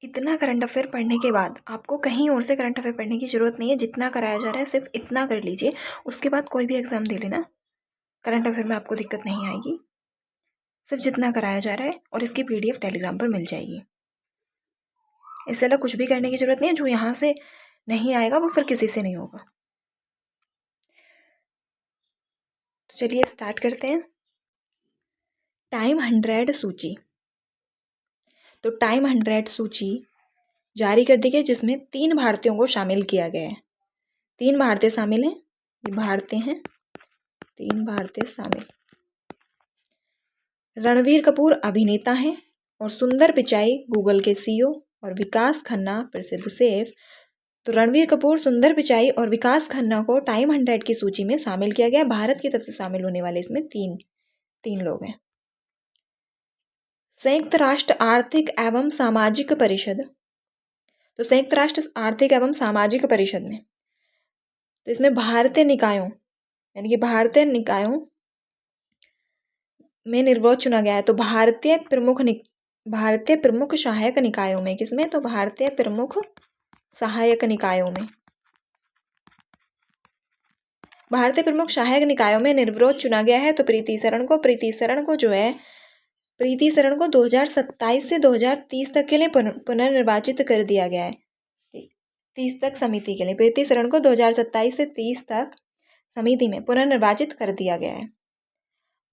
इतना current affair पढ़ने के बाद आपको कहीं और से करंट अफेयर पढ़ने की ज़रूरत नहीं है। जितना कराया जा रहा है सिर्फ इतना कर लीजिए, उसके बाद कोई भी एग्ज़ाम दे लेना, करंट अफेयर में आपको दिक्कत नहीं आएगी। सिर्फ जितना कराया जा रहा है, और इसकी PDF टेलीग्राम पर मिल जाएगी। इससे अलग कुछ भी करने की ज़रूरत नहीं है। जो यहाँ से नहीं आएगा वो फिर किसी से नहीं होगा। तो चलिए स्टार्ट करते हैं। टाइम 100 सूची। तो टाइम 100 सूची जारी कर दी गई, जिसमें 3 भारतीयों को शामिल किया गया है। 3 भारतीय शामिल हैं, ये भारतीय हैं, 3 भारतीय शामिल। रणवीर कपूर अभिनेता हैं, और सुंदर पिचाई गूगल के CEO, और विकास खन्ना प्रसिद्ध शेफ। तो रणवीर कपूर, सुंदर पिचाई और विकास खन्ना को टाइम 100 की सूची में शामिल किया गया। भारत की तरफ से शामिल होने वाले इसमें तीन लोग हैं। संयुक्त राष्ट्र आर्थिक एवं सामाजिक परिषद। तो संयुक्त राष्ट्र आर्थिक एवं सामाजिक परिषद में, तो इसमें भारतीय निकायों, यानी कि भारतीय निकायों में निर्विरोध चुना गया है। तो भारतीय प्रमुख सहायक निकायों में, किसमें? तो भारतीय प्रमुख सहायक निकायों में, भारतीय प्रमुख सहायक निकायों में निर्विरोध चुना गया है। तो प्रीति शरण को 2027 से 2030 तक के लिए पुनर्निर्वाचित कर दिया गया है। 30 तक समिति के लिए प्रीति शरण को 2027 से 30 तक समिति में पुनर्निर्वाचित कर दिया गया है।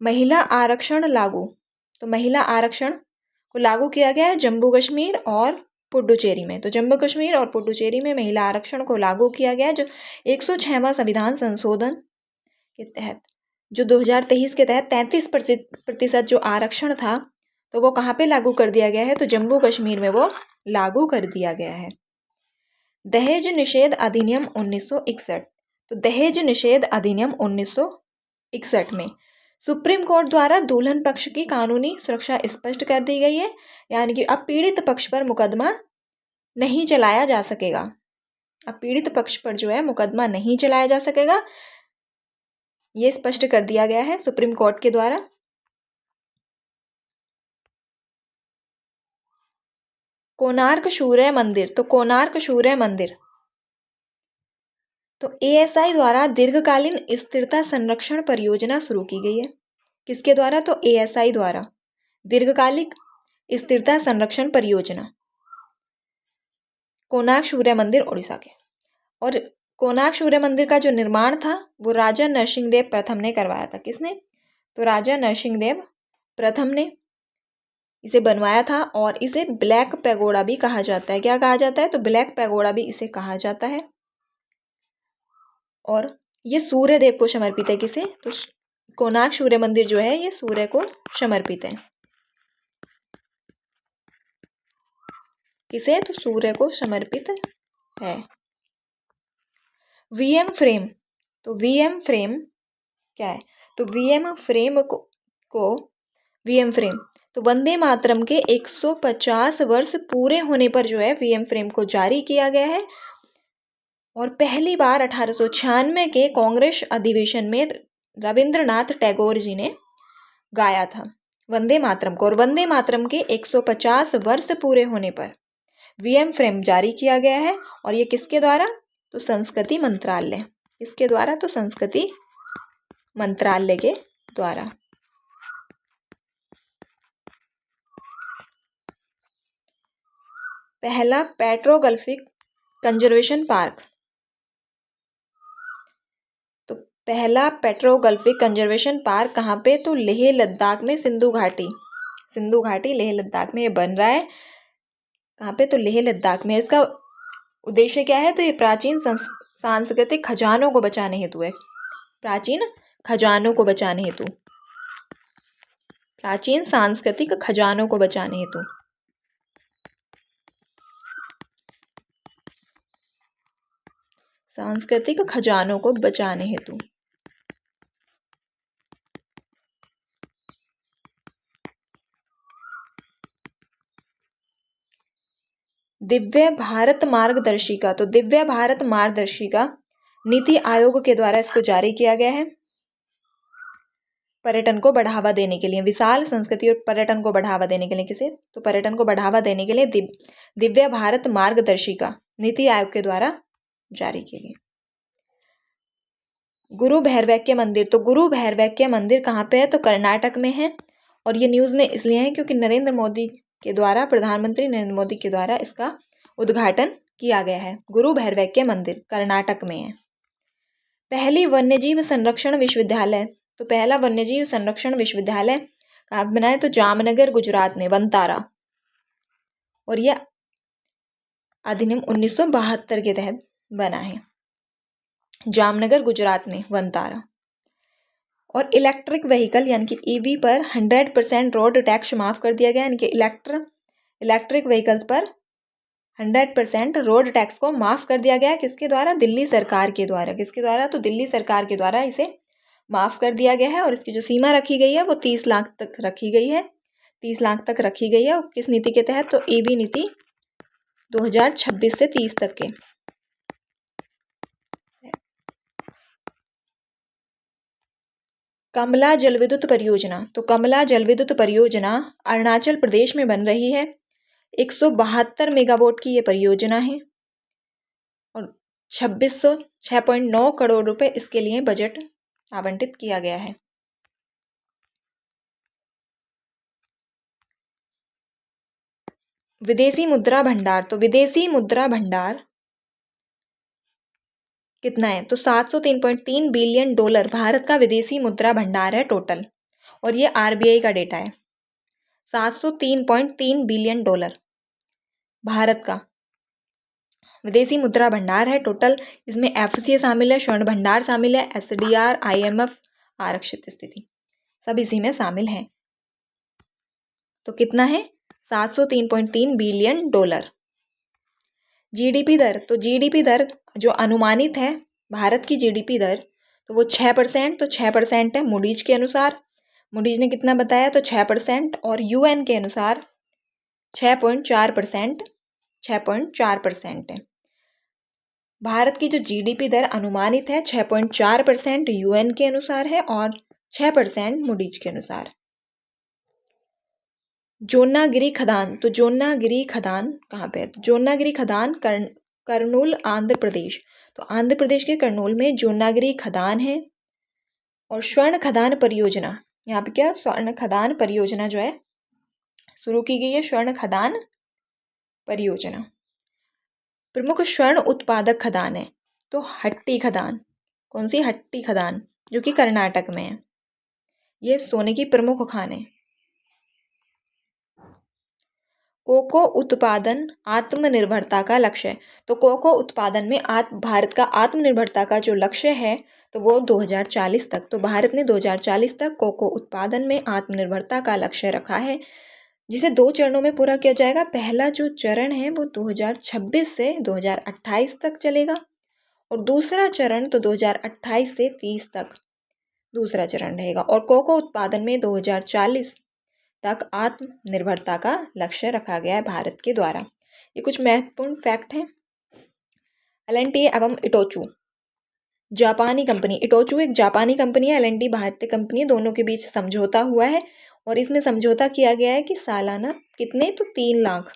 महिला आरक्षण लागू। तो महिला आरक्षण को लागू किया गया है जम्मू कश्मीर और पुडुचेरी में। तो जम्मू कश्मीर और पुडुचेरी में महिला आरक्षण को लागू किया गया है, जो 106वां संविधान संशोधन के तहत, जो 2023 के तहत 33% जो आरक्षण था, तो वो कहाँ पे लागू कर दिया गया है? तो जम्मू कश्मीर में वो लागू कर दिया गया है। दहेज निषेध अधिनियम 1961। तो दहेज निषेध अधिनियम 1961 में सुप्रीम कोर्ट द्वारा दुल्हन पक्ष की कानूनी सुरक्षा स्पष्ट कर दी गई है, यानी कि अब पीड़ित पक्ष पर मुकदमा नहीं चलाया जा सकेगा। अब पीड़ित पक्ष पर जो है मुकदमा नहीं चलाया जा सकेगा, ये स्पष्ट कर दिया गया है सुप्रीम कोर्ट के द्वारा। कोणार्क सूर्य मंदिर। तो कोणार्क सूर्य मंदिर, तो ASI द्वारा दीर्घकालीन स्थिरता संरक्षण परियोजना शुरू की गई है। किसके द्वारा? तो ASI द्वारा दीर्घकालिक स्थिरता संरक्षण परियोजना, कोणार्क सूर्य मंदिर उड़ीसा के। और कोणार्क सूर्य मंदिर का जो निर्माण था वो राजा नरसिंहदेव प्रथम ने करवाया था। किसने? तो राजा नरसिंहदेव प्रथम ने इसे बनवाया था, और इसे ब्लैक पैगोडा भी कहा जाता है। क्या कहा जाता है? तो ब्लैक पैगोडा भी इसे कहा जाता है। और ये सूर्य देव को समर्पित है। किसे? तो कोणार्क सूर्य मंदिर जो है ये सूर्य को समर्पित है। किसे? तो सूर्य को समर्पित है। VM frame. तो VM फ्रेम क्या है? तो VM फ्रेम VM फ्रेम, तो वंदे मातरम के 150 वर्ष पूरे होने पर जो है VM फ्रेम को जारी किया गया है। और पहली बार 1896 के कांग्रेस अधिवेशन में रविंद्रनाथ टैगोर जी ने गाया था वंदे मातरम को। और वंदे मातरम के 150 वर्ष पूरे होने पर VM फ्रेम जारी किया गया है। और ये किसके द्वारा? तो संस्कृति मंत्रालय। किसके द्वारा? तो संस्कृति मंत्रालय के द्वारा। पहला पेट्रोग्लिफिक कंजर्वेशन पार्क। तो पहला पेट्रोग्लिफिक कंजर्वेशन पार्क कहाँ पे? तो लेह लद्दाख में, सिंधु घाटी लेह लद्दाख में ये बन रहा है। कहाँ पे? तो लेह लद्दाख में। इसका उद्देश्य क्या है? तो ये प्राचीन सांस्कृतिक खजानों को बचाने हेतु है। प्राचीन खजानों को बचाने हेतु, प्राचीन सांस्कृतिक खजानों को बचाने हेतु। सांस्कृतिक खजानों को बचाने हेतु। दिव्य भारत मार्गदर्शिका। तो दिव्य भारत मार्गदर्शिका नीति आयोग के द्वारा इसको जारी किया गया है। पर्यटन को बढ़ावा देने के लिए, विशाल संस्कृति और पर्यटन को बढ़ावा देने के लिए, किसे, तो पर्यटन को बढ़ावा देने के लिए दिव्य भारत मार्गदर्शिका नीति आयोग के द्वारा जारी की गई। गुरु भैरवैक्य मंदिर, तो गुरु भैरवैक्य मंदिर कहाँ पे है, तो कर्नाटक में है। और ये न्यूज़ में इसलिए है क्योंकि नरेंद्र मोदी के द्वारा, प्रधानमंत्री नरेंद्र मोदी के द्वारा इसका उद्घाटन किया गया है। गुरु भैरवैक्य मंदिर कर्नाटक में है। पहली वन्यजीव संरक्षण विश्वविद्यालय, तो पहला वन्यजीव संरक्षण विश्वविद्यालय कहाँ बना है, तो जामनगर गुजरात में, वनतारा। और यह अधिनियम 1972 के तहत बना है, जामनगर गुजरात में, वनतारा। और इलेक्ट्रिक व्हीकल यानी कि ईवी पर 100% रोड टैक्स माफ़ कर दिया गया, यानी कि इलेक्ट्रिक व्हीकल्स पर 100% रोड टैक्स को माफ़ कर दिया गया। किसके द्वारा, दिल्ली सरकार के द्वारा। किसके द्वारा, तो दिल्ली सरकार के द्वारा इसे माफ़ कर दिया गया है। और इसकी जो सीमा रखी गई है वो 30 लाख तक रखी गई है, 30 लाख तक रखी गई है। किस नीति के तहत, तो ईवी नीति 2026 से 30 तक के। कमला जलविद्युत परियोजना, तो कमला जलविद्युत परियोजना अरुणाचल प्रदेश में बन रही है। 172 मेगावाट की ये परियोजना है और 6.9 करोड़ रुपए इसके लिए बजट आवंटित किया गया है। विदेशी मुद्रा भंडार, तो विदेशी मुद्रा भंडार कितना है, तो 703.3 बिलियन डॉलर भारत का विदेशी मुद्रा भंडार है टोटल। और ये आरबीआई का डेटा है। 703.3 बिलियन डॉलर भारत का विदेशी मुद्रा भंडार है टोटल। इसमें एफसीए शामिल है, स्वर्ण भंडार शामिल है, एसडीआर, आईएमएफ, आरक्षित स्थिति, सब इसी में शामिल हैं। तो कितना है, 703.3 बिलियन डॉलर। जीडीपी दर, तो जीडीपी दर जो अनुमानित है भारत की जीडीपी दर, तो वो 6%, तो 6% है मूडीज के अनुसार। मूडीज ने कितना बताया, तो 6%। और यूएन के अनुसार 6.4%, 6.4% है। भारत की जो जीडीपी दर अनुमानित है 6.4% यूएन के अनुसार है और 6% मूडीज के अनुसार। जोन्नागिरी खदान, तो जोन्नागिरी खदान कहाँ पे है, तो जोन्नागिरी खदान कर्नूल आंध्र प्रदेश। तो आंध्र प्रदेश के कर्नूल में जोन्नागिरी खदान है। और स्वर्ण खदान परियोजना, यहाँ पे क्या, स्वर्ण खदान परियोजना जो है शुरू की गई है, स्वर्ण खदान परियोजना। प्रमुख स्वर्ण उत्पादक खदान है, तो हट्टी खदान। कौन सी, हट्टी खदान, जो कि कर्नाटक में है। ये सोने की प्रमुख खान है। कोको उत्पादन आत्मनिर्भरता का लक्ष्य है, तो कोको उत्पादन में भारत का आत्मनिर्भरता का जो लक्ष्य है तो वो 2040 तक, तो भारत ने 2040 तक कोको उत्पादन में आत्मनिर्भरता का लक्ष्य रखा है, जिसे 2 चरणों में पूरा किया जाएगा। पहला जो चरण है वो 2026 से 2028 तक चलेगा और दूसरा चरण तो 2028 से 30 तक दूसरा चरण रहेगा। और कोको उत्पादन में 2040 तक आत्मनिर्भरता का लक्ष्य रखा गया है भारत के द्वारा। ये कुछ महत्वपूर्ण फैक्ट हैं। एल&टी एवं इटोचू जापानी कंपनी, इटोचू एक जापानी कंपनी है, एल&टी भारतीय कंपनी है, दोनों के बीच समझौता हुआ है और इसमें समझौता किया गया है कि सालाना कितने, तो 3 लाख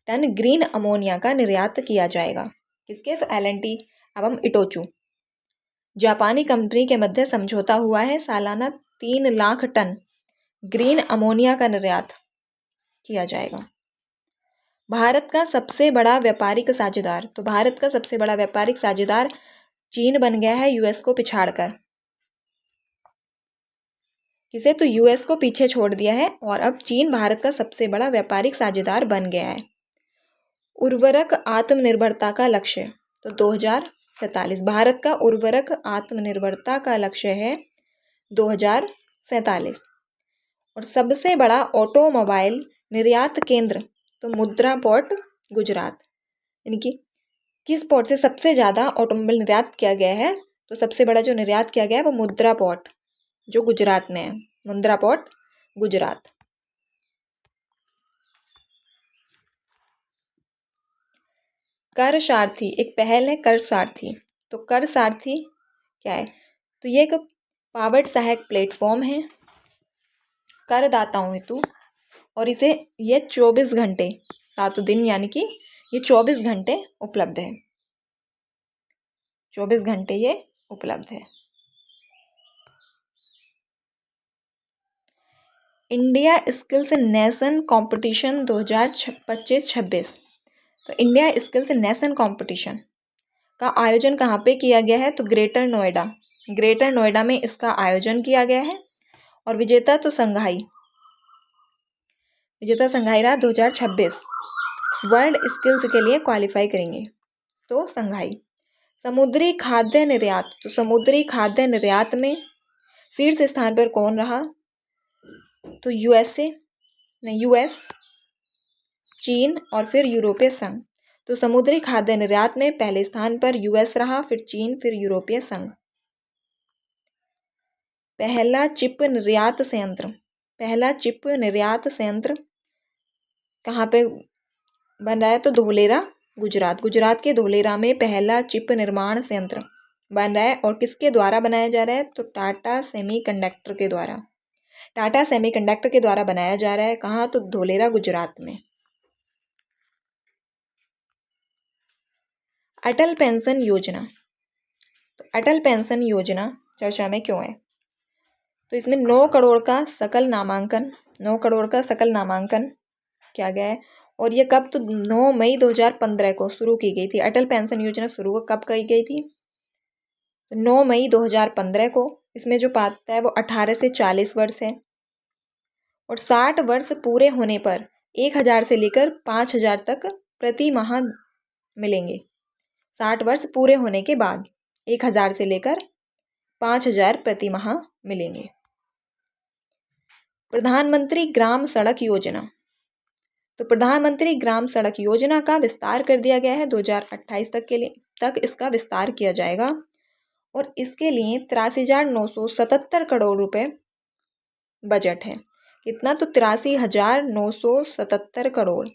टन ग्रीन अमोनिया का निर्यात किया जाएगा। किसके, तो एल&टी एवं इटोचू जापानी कंपनी के मध्य समझौता हुआ है, सालाना 3 लाख टन ग्रीन अमोनिया का निर्यात किया जाएगा। भारत का सबसे बड़ा व्यापारिक साझेदार, तो भारत का सबसे बड़ा व्यापारिक साझेदार चीन बन गया है, यूएस को पिछाड़कर। किसे, तो यूएस को पीछे छोड़ दिया है और अब चीन भारत का सबसे बड़ा व्यापारिक साझेदार बन गया है। उर्वरक आत्मनिर्भरता का लक्ष्य, तो 2047 भारत का उर्वरक आत्मनिर्भरता का लक्ष्य है 2047। और सबसे बड़ा ऑटोमोबाइल निर्यात केंद्र, तो मुद्रा पोर्ट गुजरात, यानी कि किस पोर्ट से सबसे ज़्यादा ऑटोमोबाइल निर्यात किया गया है, तो सबसे बड़ा जो निर्यात किया गया है वो मुद्रा पोर्ट जो गुजरात में है, मुद्रा पोर्ट गुजरात। कर सारथी एक पहल है, कर सारथी। तो कर सारथी क्या है, तो ये एक पावर्ड सहायक प्लेटफॉर्म है करदाताओं हेतु, और इसे ये 24 घंटे, 7 दिन यानी कि ये 24 घंटे उपलब्ध है, 24 घंटे ये उपलब्ध है। India skills nation competition 2025-26। तो इंडिया स्किल्स नेशन कंपटीशन का आयोजन कहाँ पे किया गया है? तो ग्रेटर नोएडा में इसका आयोजन किया गया है। और विजेता संघाई रहा 2026। वर्ल्ड स्किल्स के लिए क्वालिफाई करेंगे तो संघाई। समुद्री खाद्य निर्यात, तो समुद्री खाद्य निर्यात में शीर्ष स्थान पर कौन रहा? तो यूएस, चीन और फिर यूरोपीय संघ। तो समुद्री खाद्य निर्यात में पहले स्थान पर यूएस रहा, फिर चीन, फिर यूरोपीय संघ। पहला चिप निर्यात संयंत्र कहाँ पे बन रहा है? तो धोलेरा, गुजरात के धोलेरा में पहला चिप निर्माण संयंत्र बन रहा है। और किसके द्वारा बनाया जा रहा है? तो टाटा सेमीकंडक्टर के द्वारा बनाया जा रहा है। कहाँ? तो धोलेरा, गुजरात में। अटल पेंशन योजना, तो अटल पेंशन योजना चर्चा में क्यों है? तो इसमें 9 करोड़ का सकल नामांकन किया गया है। और ये कब? तो 9 मई 2015 को शुरू की गई थी। अटल पेंशन योजना शुरू कब की गई थी? तो 9 मई 2015 को। इसमें जो पात्रता है वो 18 से 40 वर्ष है। और 60 वर्ष पूरे होने पर 1000 से लेकर 5000 तक प्रति माह मिलेंगे। 60 वर्ष पूरे होने के बाद 1000 से लेकर 5000 प्रति माह मिलेंगे। प्रधानमंत्री ग्राम सड़क योजना, तो प्रधानमंत्री ग्राम सड़क योजना का विस्तार कर दिया गया है। 2028 तक इसका विस्तार किया जाएगा। और इसके लिए 83,977 करोड़ रुपए बजट है। कितना? तो 83,977 करोड़।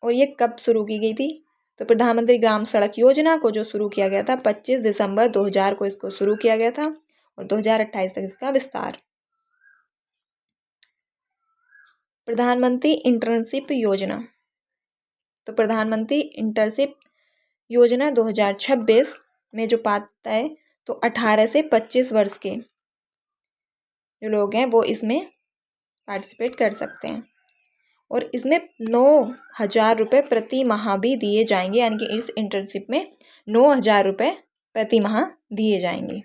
और ये कब शुरू की गई थी? तो प्रधानमंत्री ग्राम सड़क योजना को जो शुरू किया गया था 25 दिसंबर 2000 को इसको शुरू किया गया था। और 2028 तक इसका विस्तार। प्रधानमंत्री इंटर्नशिप योजना, तो प्रधानमंत्री इंटर्नशिप योजना 2026 में जो पात्रता है तो 18 से 25 वर्ष के जो लोग हैं वो इसमें पार्टिसिपेट कर सकते हैं। और इसमें 9,000 रुपये प्रति माह भी दिए जाएंगे, यानी कि इस इंटर्नशिप में 9,000 रुपये प्रति माह दिए जाएंगे।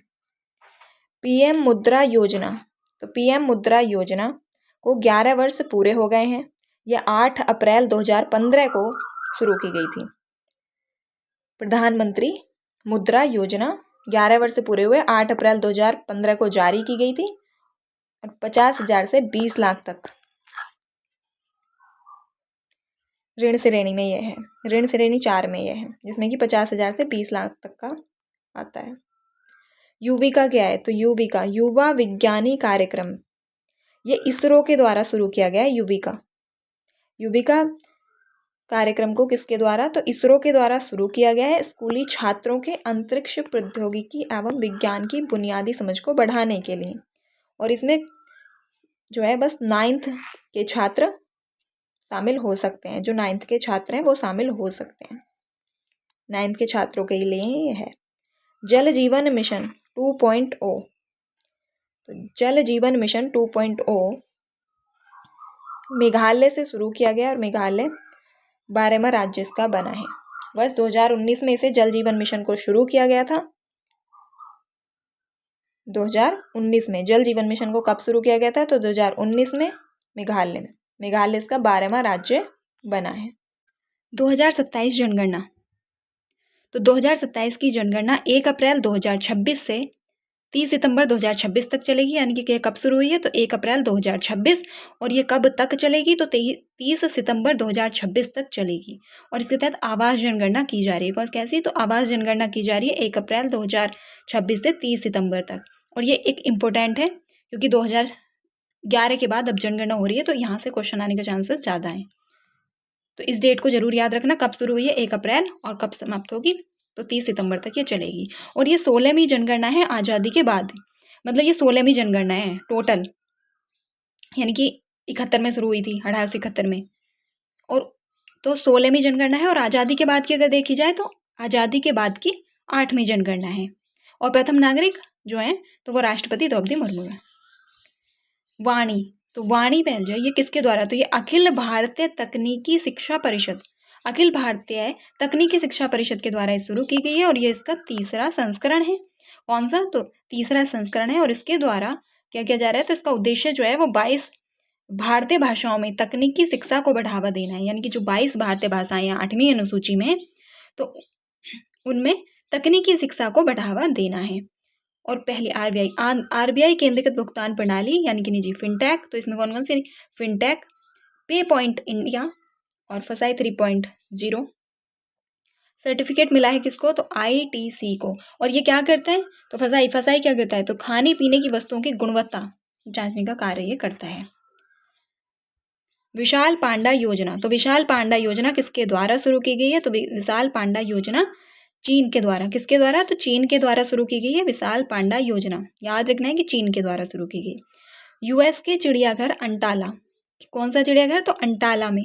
पीएम मुद्रा योजना, तो पीएम मुद्रा योजना को 11 वर्ष पूरे हो गए हैं। यह 8 अप्रैल 2015 को शुरू की गई थी। प्रधानमंत्री मुद्रा योजना 11 वर्ष पूरे हुए, 8 अप्रैल 2015 को जारी की गई थी। और 50,000 से 20 लाख तक ऋण श्रेणी में यह है। ऋण श्रेणी 4 में यह है, जिसमें कि 50,000 से 20 लाख तक का आता है। युविका क्या है? तो युविका युवा विज्ञानी कार्यक्रम, ये इसरो के द्वारा शुरू किया गया है। युविका कार्यक्रम को किसके द्वारा? तो इसरो के द्वारा शुरू किया गया है। स्कूली छात्रों के अंतरिक्ष प्रौद्योगिकी एवं विज्ञान की बुनियादी समझ को बढ़ाने के लिए। और इसमें जो है बस 9th के छात्र शामिल हो सकते हैं। जो 9th के छात्र हैं वो शामिल हो सकते हैं। 9th के छात्रों के लिए ये है। जल जीवन मिशन 2.0, तो जल जीवन मिशन 2.0 मेघालय से शुरू किया गया और मेघालय 12वां राज्य इसका बना है। वर्ष 2019 में इसे जल जीवन मिशन को शुरू किया गया था। 2019 में जल जीवन मिशन को कब शुरू किया गया था? तो 2019 में मेघालय इसका 12वां राज्य बना है। 2027 जनगणना, तो 2027 की जनगणना 1 अप्रैल 2026 से 30 सितंबर 2026 तक चलेगी। यानी कि कब शुरू हुई है? तो 1 अप्रैल 2026। और ये कब तक चलेगी? तो 30 सितंबर 2026 तक चलेगी। और इसके तहत आवास जनगणना की जा रही है। कौन कैसी? तो आवास जनगणना की जा रही है 1 अप्रैल 2026 से 30 सितंबर तक। और ये एक इम्पोर्टेंट है क्योंकि 2011 के बाद अब जनगणना हो रही है, तो यहाँ से क्वेश्चन आने के चांसेस ज़्यादा हैं। तो इस डेट को जरूर याद रखना, कब शुरू हुई है 1 अप्रैल और कब समाप्त होगी तो 30 सितंबर तक ये चलेगी। और ये 16वीं जनगणना है आज़ादी के बाद। मतलब ये 16वीं जनगणना है टोटल, यानी कि 71 में शुरू हुई थी, 1871 में, और तो 16वीं जनगणना है। और आज़ादी के बाद की अगर देखी जाए तो आज़ादी के बाद की 8वीं जनगणना है। और प्रथम नागरिक जो है तो वो राष्ट्रपति द्रौपदी मुर्मू है। वाणी, तो वाणी पहल जो है ये किसके द्वारा, तो ये अखिल भारतीय तकनीकी शिक्षा परिषद, अखिल भारतीय तकनीकी शिक्षा परिषद के द्वारा शुरू की गई है। और ये इसका तीसरा संस्करण है। कौन सा, तो तीसरा संस्करण है। और इसके द्वारा क्या किया जा रहा है, तो इसका उद्देश्य जो है वो 22 भारतीय भाषाओं में तकनीकी शिक्षा को बढ़ावा देना है। यानी कि जो 22 भारतीय भाषाएं हैं 8वीं अनुसूची में, तो उनमें तकनीकी शिक्षा को बढ़ावा देना है। और पहले आरबीआई केंद्रीकृत भुगतान प्रणाली यानी कि निजी फिनटेक, तो इसमें कौन कौन से, फिनटेक, पे पॉइंट इंडिया और फसाई 3.0 सर्टिफिकेट मिला है किसको, तो आईटीसी को। और ये क्या करता है, तो फसाई क्या करता है, तो खाने पीने की वस्तुओं की गुणवत्ता जांचने का कार्य ये करता है। विशाल पांडा योजना, तो विशाल पांडा योजना किसके द्वारा शुरू की गई है, तो विशाल पांडा योजना चीन के द्वारा, किसके द्वारा, तो चीन के द्वारा शुरू की गई है विशाल पांडा योजना। याद रखना है कि चीन के द्वारा शुरू की गई। यूएस के चिड़ियाघर अंटाला, कौन सा चिड़ियाघर, तो अंटाला में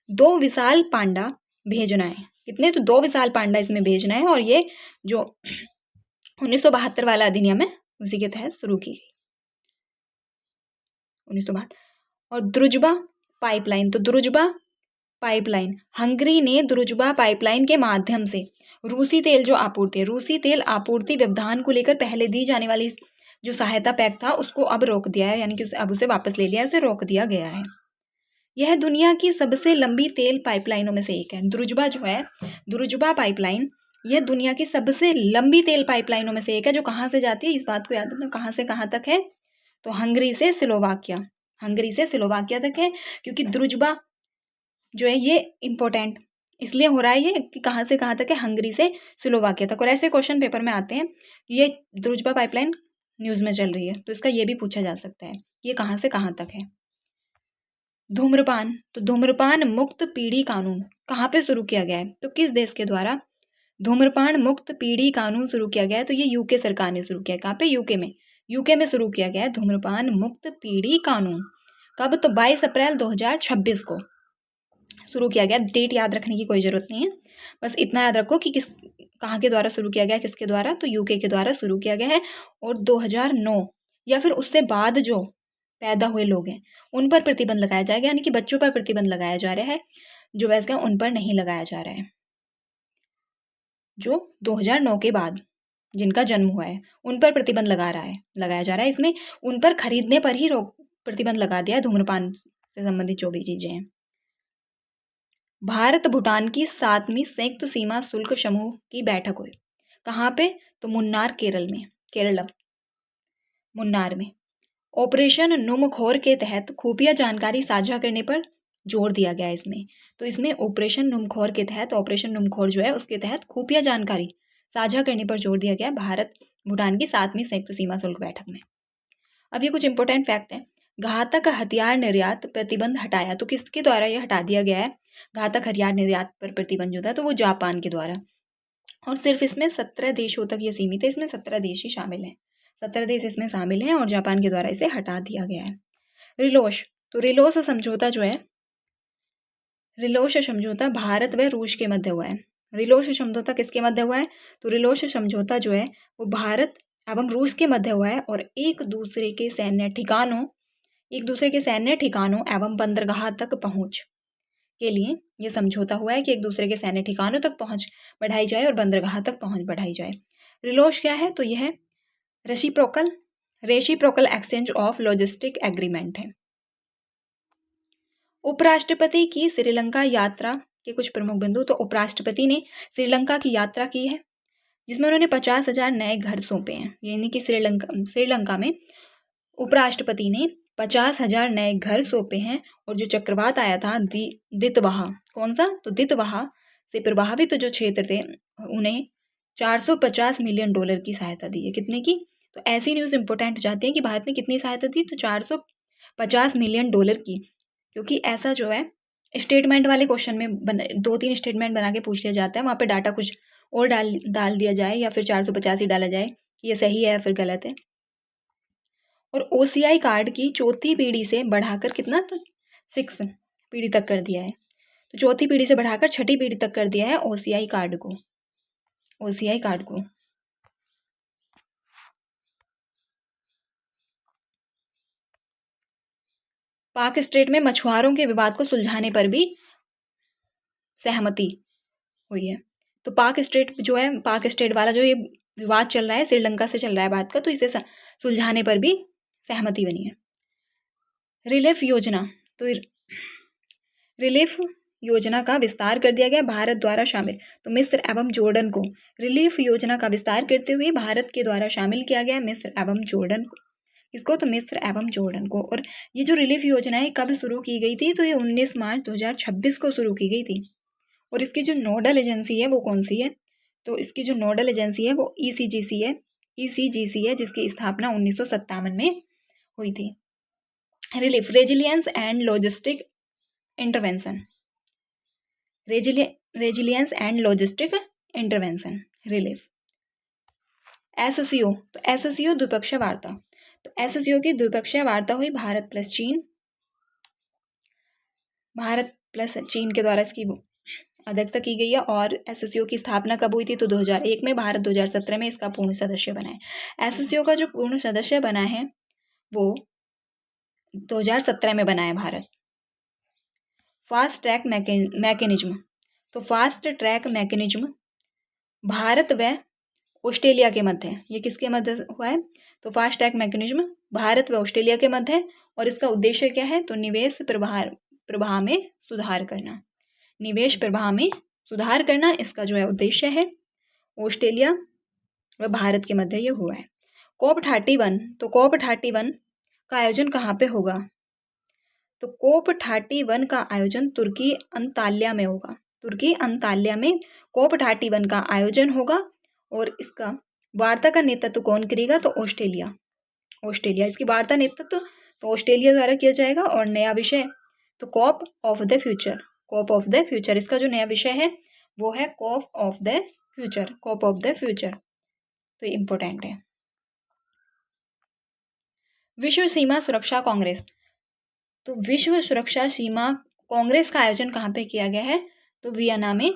2 विशाल पांडा भेजना है। कितने, तो 2 विशाल पांडा इसमें भेजना है। और ये जो 1972 वाला अधिनियम है उसी के तहत शुरू की गई, 1972। और द्रुजबा पाइपलाइन, तो द्रुजबा पाइपलाइन, हंगरी ने द्रुजबा पाइपलाइन के माध्यम से रूसी तेल जो आपूर्ति है, रूसी तेल आपूर्ति व्यवधान को लेकर पहले दी जाने वाली जो सहायता पैक था उसको अब रोक दिया है, यानी कि अब उसे वापस ले लिया है, उसे रोक दिया गया है। यह दुनिया की सबसे लंबी तेल पाइपलाइनों में से एक है। द्रुजबा जो है, द्रुजबा पाइपलाइन, यह दुनिया की सबसे लंबी तेल पाइपलाइनों में से एक है, जो कहाँ से जाती है, इस बात को याद रखना, कहाँ से कहाँ तक है, तो हंगरी से स्लोवाकिया, हंगरी से स्लोवाकिया तक है। क्योंकि द्रुजबा जो है ये इंपॉर्टेंट इसलिए हो रहा है ये कि कहाँ से कहाँ तक है, हंगरी से स्लोवाकिया तक। और ऐसे क्वेश्चन पेपर में आते हैं, ये द्रुजबा पाइपलाइन न्यूज़ में चल रही है तो इसका ये भी पूछा जा सकता है, ये कहाँ से कहाँ तक है। धूम्रपान, तो धूम्रपान मुक्त पीढ़ी कानून कहाँ पे शुरू किया गया है, तो किस देश के द्वारा धूम्रपान मुक्त पीढ़ी कानून शुरू किया गया है, तो ये यूके सरकार ने शुरू किया है। कहाँ पे, यूके में शुरू किया गया है धूम्रपान मुक्त पीढ़ी कानून। कब, तो 22 अप्रैल 2026 को शुरू किया गया। डेट याद रखने की कोई ज़रूरत नहीं है, बस इतना याद रखो कि कहाँ के द्वारा शुरू किया गया, किसके द्वारा, तो यूके के द्वारा शुरू किया गया है। और 2009 या फिर उससे बाद जो पैदा हुए लोग हैं उन पर प्रतिबंध लगाया जाएगा, यानी कि बच्चों पर प्रतिबंध लगाया जा रहा है, जो वयस्क हैं उन पर नहीं लगाया जा रहा है। जो 2009 के बाद जिनका जन्म हुआ है उन पर प्रतिबंध लगाया जा रहा है। इसमें उन पर खरीदने पर ही प्रतिबंध लगा दिया है, धूम्रपान से संबंधित जो भी चीज़ें हैं। भारत भूटान की 7वीं संयुक्त सीमा शुल्क समूह की बैठक हुई कहाँ पे, तो मुन्नार, केरल मुन्नार में। ऑपरेशन नुमखोर के तहत खुफिया जानकारी साझा करने पर जोर दिया गया है इसमें। तो इसमें ऑपरेशन नुमखोर के तहत, ऑपरेशन नुमखोर जो है उसके तहत खुफिया जानकारी साझा करने पर जोर दिया गया भारत भूटान की 7वीं संयुक्त सीमा शुल्क बैठक में। अब ये कुछ इंपॉर्टेंट फैक्ट है। घातक हथियार निर्यात प्रतिबंध हटाया, तो किसके द्वारा ये हटा दिया गया है, घातक हथियार निर्यात पर प्रतिबंध जो था तो वो जापान के द्वारा। और सिर्फ इसमें 17 देशों तक ये सीमित है, इसमें 17 देश ही शामिल हैं, 17 देश इसमें शामिल हैं और जापान के द्वारा इसे हटा दिया गया है। रिलोश, तो रिलोस समझौता जो है, रिलोश समझौता भारत व रूस के मध्य हुआ है। रिलोश समझौता किसके मध्य हुआ है, तो रिलोश समझौता जो है वो भारत एवं रूस के मध्य हुआ है। और एक दूसरे के सैन्य ठिकानों एवं बंदरगाह तक पहुंच के लिए ये समझौता हुआ है कि एक दूसरे के सैन्य ठिकानों तक पहुंच बढ़ाई जाए और बंदरगाह तक पहुंच बढ़ाई जाए। रिलोश क्या है, तो यह reciprocal exchange of logistic agreement है। उपराष्ट्रपति की श्रीलंका यात्रा के कुछ प्रमुख बिंदु, तो उपराष्ट्रपति ने श्रीलंका की यात्रा की है जिसमें उन्होंने 50,000 नए घर सौंपे हैं। यानी कि श्रीलंका में उपराष्ट्रपति ने 50,000 नए घर सौंपे हैं। और जो चक्रवात आया था दितवाह, कौन सा, तो दितवाह से प्रभावित जो क्षेत्र थे उन्हें $450 मिलियन की सहायता दी है। कितने की, तो ऐसी न्यूज़ इंपॉर्टेंट हो जाती है कि भारत ने कितनी सहायता दी, तो $450 मिलियन की। क्योंकि ऐसा जो है स्टेटमेंट वाले क्वेश्चन में 2-3 स्टेटमेंट बना के पूछ लिया जाता है, वहाँ पे डाटा कुछ और डाल दिया जाए या फिर 450 ही डाला जाए कि ये सही है या फिर गलत है। और OCI कार्ड की चौथी पीढ़ी से बढ़ाकर कितना, तो 6 पीढ़ी तक कर दिया है। तो चौथी पीढ़ी से बढ़ाकर छठी पीढ़ी तक कर दिया है OCI कार्ड को। OCI कार्ड को पाक स्ट्रेट में मछुआरों के विवाद को सुलझाने पर भी सहमति हुई है। तो पाक स्ट्रेट जो है, पाक स्ट्रेट वाला जो ये विवाद चल रहा है, श्रीलंका से चल रहा है बात का, तो इसे सुलझाने पर भी सहमति बनी है। रिलीफ योजना, तो रिलीफ योजना का विस्तार कर दिया गया, भारत द्वारा शामिल। तो मिस्र एवं जॉर्डन को रिलीफ योजना का विस्तार करते हुए भारत के द्वारा शामिल किया गया, मिस्र एवं जॉर्डन को। इसको तो मिस्र एवं जॉर्डन को। और ये जो रिलीफ योजना है कब शुरू की गई थी, तो ये 19 मार्च 2026 को शुरू की गई थी। और इसकी जो नोडल एजेंसी है वो कौन सी है, तो इसकी जो नोडल एजेंसी है वो ECGC है, ECGC है, जिसकी स्थापना 1957 में हुई थी। Relief, resilience and logistic intervention, resilience and logistic intervention, relief. SCO, तो SCO द्विपक्षीय वार्ता। तो SCO की द्विपक्षीय वार्ता हुई भारत प्लस चीन के द्वारा इसकी अध्यक्षता की गई है। और SCO की स्थापना कब हुई थी, तो 2001 में, भारत 2017 में इसका पूर्ण सदस्य बना है। SCO का जो पूर्ण सदस्य बना है वो 2017 में बना है भारत। फास्ट ट्रैक मैकेनिज्म, तो फास्ट ट्रैक मैकेनिज्म भारत व ऑस्ट्रेलिया के मध्य है। ये किसके मध्य हुआ है, तो फास्ट ट्रैक मैकेनिज्म भारत व ऑस्ट्रेलिया के मध्य है। और इसका उद्देश्य क्या है, तो निवेश प्रवाह में सुधार करना, निवेश प्रवाह में सुधार करना इसका जो है उद्देश्य है। ऑस्ट्रेलिया व भारत के मध्य ये हुआ है। COP31, तो COP31 का आयोजन कहाँ पे होगा, तो COP31 का आयोजन तुर्की अंताल्या में होगा। तुर्की अंताल्या में COP31 का आयोजन होगा। और इसका वार्ता का नेतृत्व कौन करेगा, तो ऑस्ट्रेलिया इसकी वार्ता नेतृत्व तो ऑस्ट्रेलिया द्वारा किया जाएगा। और नया विषय, तो corp of the future, corp of the future इसका जो नया विषय है वो है corp of the future, corp of the future. तो ये इंपॉर्टेंट है। विश्व सीमा सुरक्षा कांग्रेस, तो विश्व सुरक्षा सीमा कांग्रेस का आयोजन कहाँ पे किया गया है, तो वियना में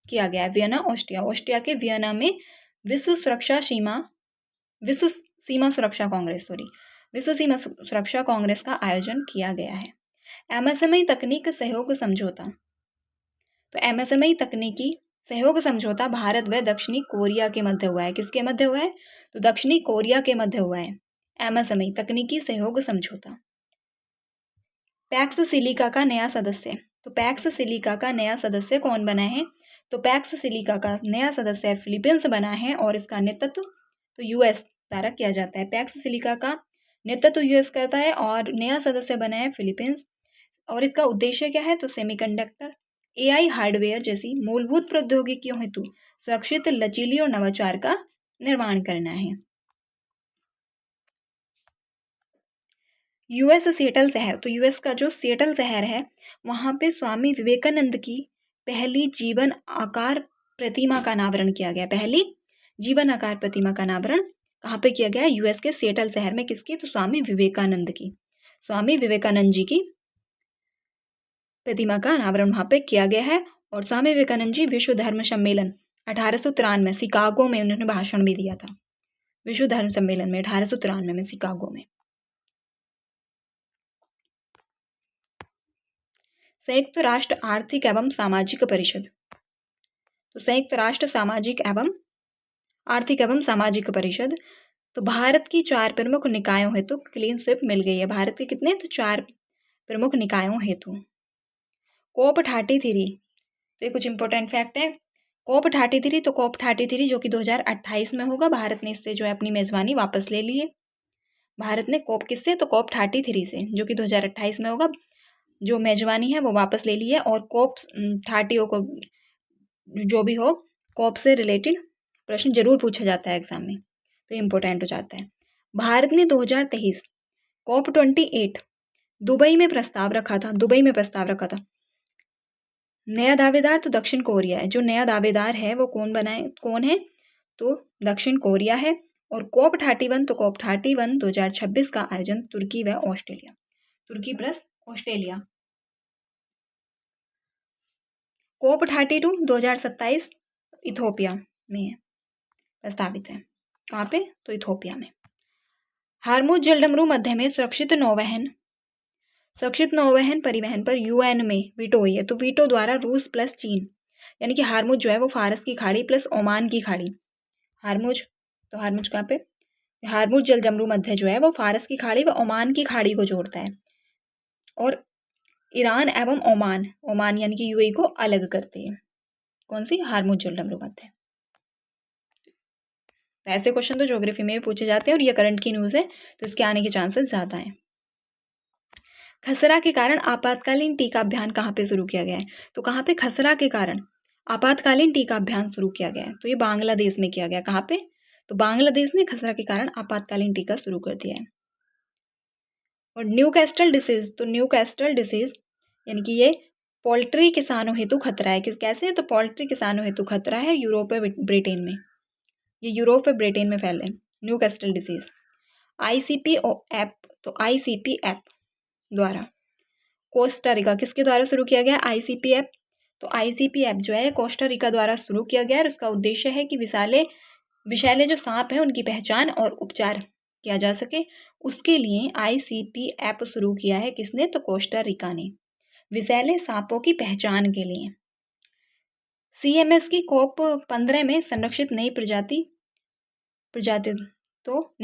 किया गया है। वियना, ऑस्ट्रिया के वियना में विश्व सीमा सुरक्षा कांग्रेस का आयोजन किया गया है। MSME तकनीक सहयोग समझौता, तो MSME तकनीकी सहयोग समझौता भारत व दक्षिणी कोरिया के मध्य हुआ है। किसके मध्य हुआ है, तो दक्षिणी कोरिया के मध्य हुआ है MSME तकनीकी सहयोग समझौता। पैक्स सिलिका का नया सदस्य, तो पैक्स सिलिका का नया सदस्य कौन बना है, तो पैक्स सिलिका का नया सदस्य फिलीपींस बना है। और इसका नेतृत्व तो US द्वारा किया जाता है। पैक्स सिलिका का नेतृत्व US करता है और नया सदस्य बना है फिलीपींस। और इसका उद्देश्य क्या है, तो सेमीकंडक्टर, AI हार्डवेयर जैसी मूलभूत प्रौद्योगिकियों हेतु सुरक्षित, लचीली और नवाचार का निर्माण करना है। US सिएटल शहर, तो US का जो सिएटल शहर है वहाँ पे स्वामी विवेकानंद की पहली जीवन आकार प्रतिमा का अनावरण किया गया। पहली जीवन आकार प्रतिमा का अनावरण कहाँ पे किया गया है, US के सिएटल शहर में। किसकी, तो स्वामी विवेकानंद की, स्वामी विवेकानंद जी की प्रतिमा का अनावरण वहाँ पे किया गया है। और स्वामी विवेकानंद जी विश्व धर्म सम्मेलन 1893 शिकागो में उन्होंने भाषण भी दिया था। विश्व धर्म सम्मेलन में 1893 में शिकागो में। संयुक्त राष्ट्र आर्थिक एवं सामाजिक परिषद, तो संयुक्त राष्ट्र सामाजिक एवं आर्थिक एवं सामाजिक परिषद, तो भारत की 4 प्रमुख निकायों हेतु क्लीन स्वीप मिल गई है। भारत के कितने, तो 4 प्रमुख निकायों हेतु। COP33, तो ये कुछ इंपॉर्टेंट फैक्ट है। COP33, तो COP33 जो कि 2028 में होगा। भारत ने इससे जो है अपनी मेजबानी वापस ले ली है। भारत ने COP किससे, तो COP33 से, जो कि 2028 में होगा, जो मेजबानी है वो वापस ले ली है। और COP30 को जो भी हो, COP से रिलेटेड प्रश्न जरूर पूछा जाता है एग्जाम में, तो इम्पोर्टेंट हो जाता है। भारत ने 2023 COP28 दुबई में प्रस्ताव रखा था। नया दावेदार तो दक्षिण कोरिया है। जो नया दावेदार है वो कौन है, तो दक्षिण कोरिया है। और COP31 तो COP31 2026 का आयोजन तुर्की व ऑस्ट्रेलिया, तुर्की प्लस ऑस्ट्रेलिया। COP32 2027 इथोपिया में प्रस्तावित है। कहाँ पे? तो इथोपिया में। हार्मुज जलडमरू मध्य में सुरक्षित नौवहन परिवहन पर UN में वीटो हुई है। तो वीटो द्वारा रूस प्लस चीन, यानी कि हार्मुज जो है वो फारस की खाड़ी प्लस ओमान की खाड़ी। हार्मुज, तो हार्मुज कहाँ पे? हार्मुज जलडमरू मध्य जो है वो फारस की खाड़ी व ओमान की खाड़ी को जोड़ता है और ईरान एवं ओमान यानी कि UAE को अलग करती है। कौन सी? हार्मुज जलडमरू मध्य। ऐसे क्वेश्चन तो ज्योग्राफी में भी पूछे जाते हैं और ये करंट की न्यूज़ है, तो इसके आने के चांसेस ज़्यादा हैं। खसरा के कारण आपातकालीन टीका अभियान कहाँ पे शुरू किया गया है? तो कहाँ पे खसरा के कारण आपातकालीन टीका अभियान शुरू किया गया है? तो ये बांग्लादेश में किया गया। कहाँ पे? तो बांग्लादेश ने खसरा के कारण आपातकालीन टीका शुरू कर दिया है। और न्यूकैस्टल डिसीज, तो न्यूकैस्टल डिसीज यानी कि ये पोल्ट्री किसानों हेतु खतरा है। कैसे? तो पोल्ट्री किसानों हेतु खतरा है यूरोप व ब्रिटेन में। ये यूरोप व ब्रिटेन में फैले न्यूकैस्टल डिसीज। ICP ऐप, तो ICP ऐप द्वारा कोस्टा रिका किसके द्वारा शुरू किया गया? ICP app. तो ICP ऐप जो है कोस्टा रिका द्वारा शुरू किया गया और उसका उद्देश्य है कि विषैले जो सांप हैं उनकी पहचान और उपचार किया जा सके। उसके लिए ICP ऐप शुरू किया है। किसने? तो कोस्टा रिका ने, विषैले सांपों की पहचान के लिए। CMS की COP15 में संरक्षित नई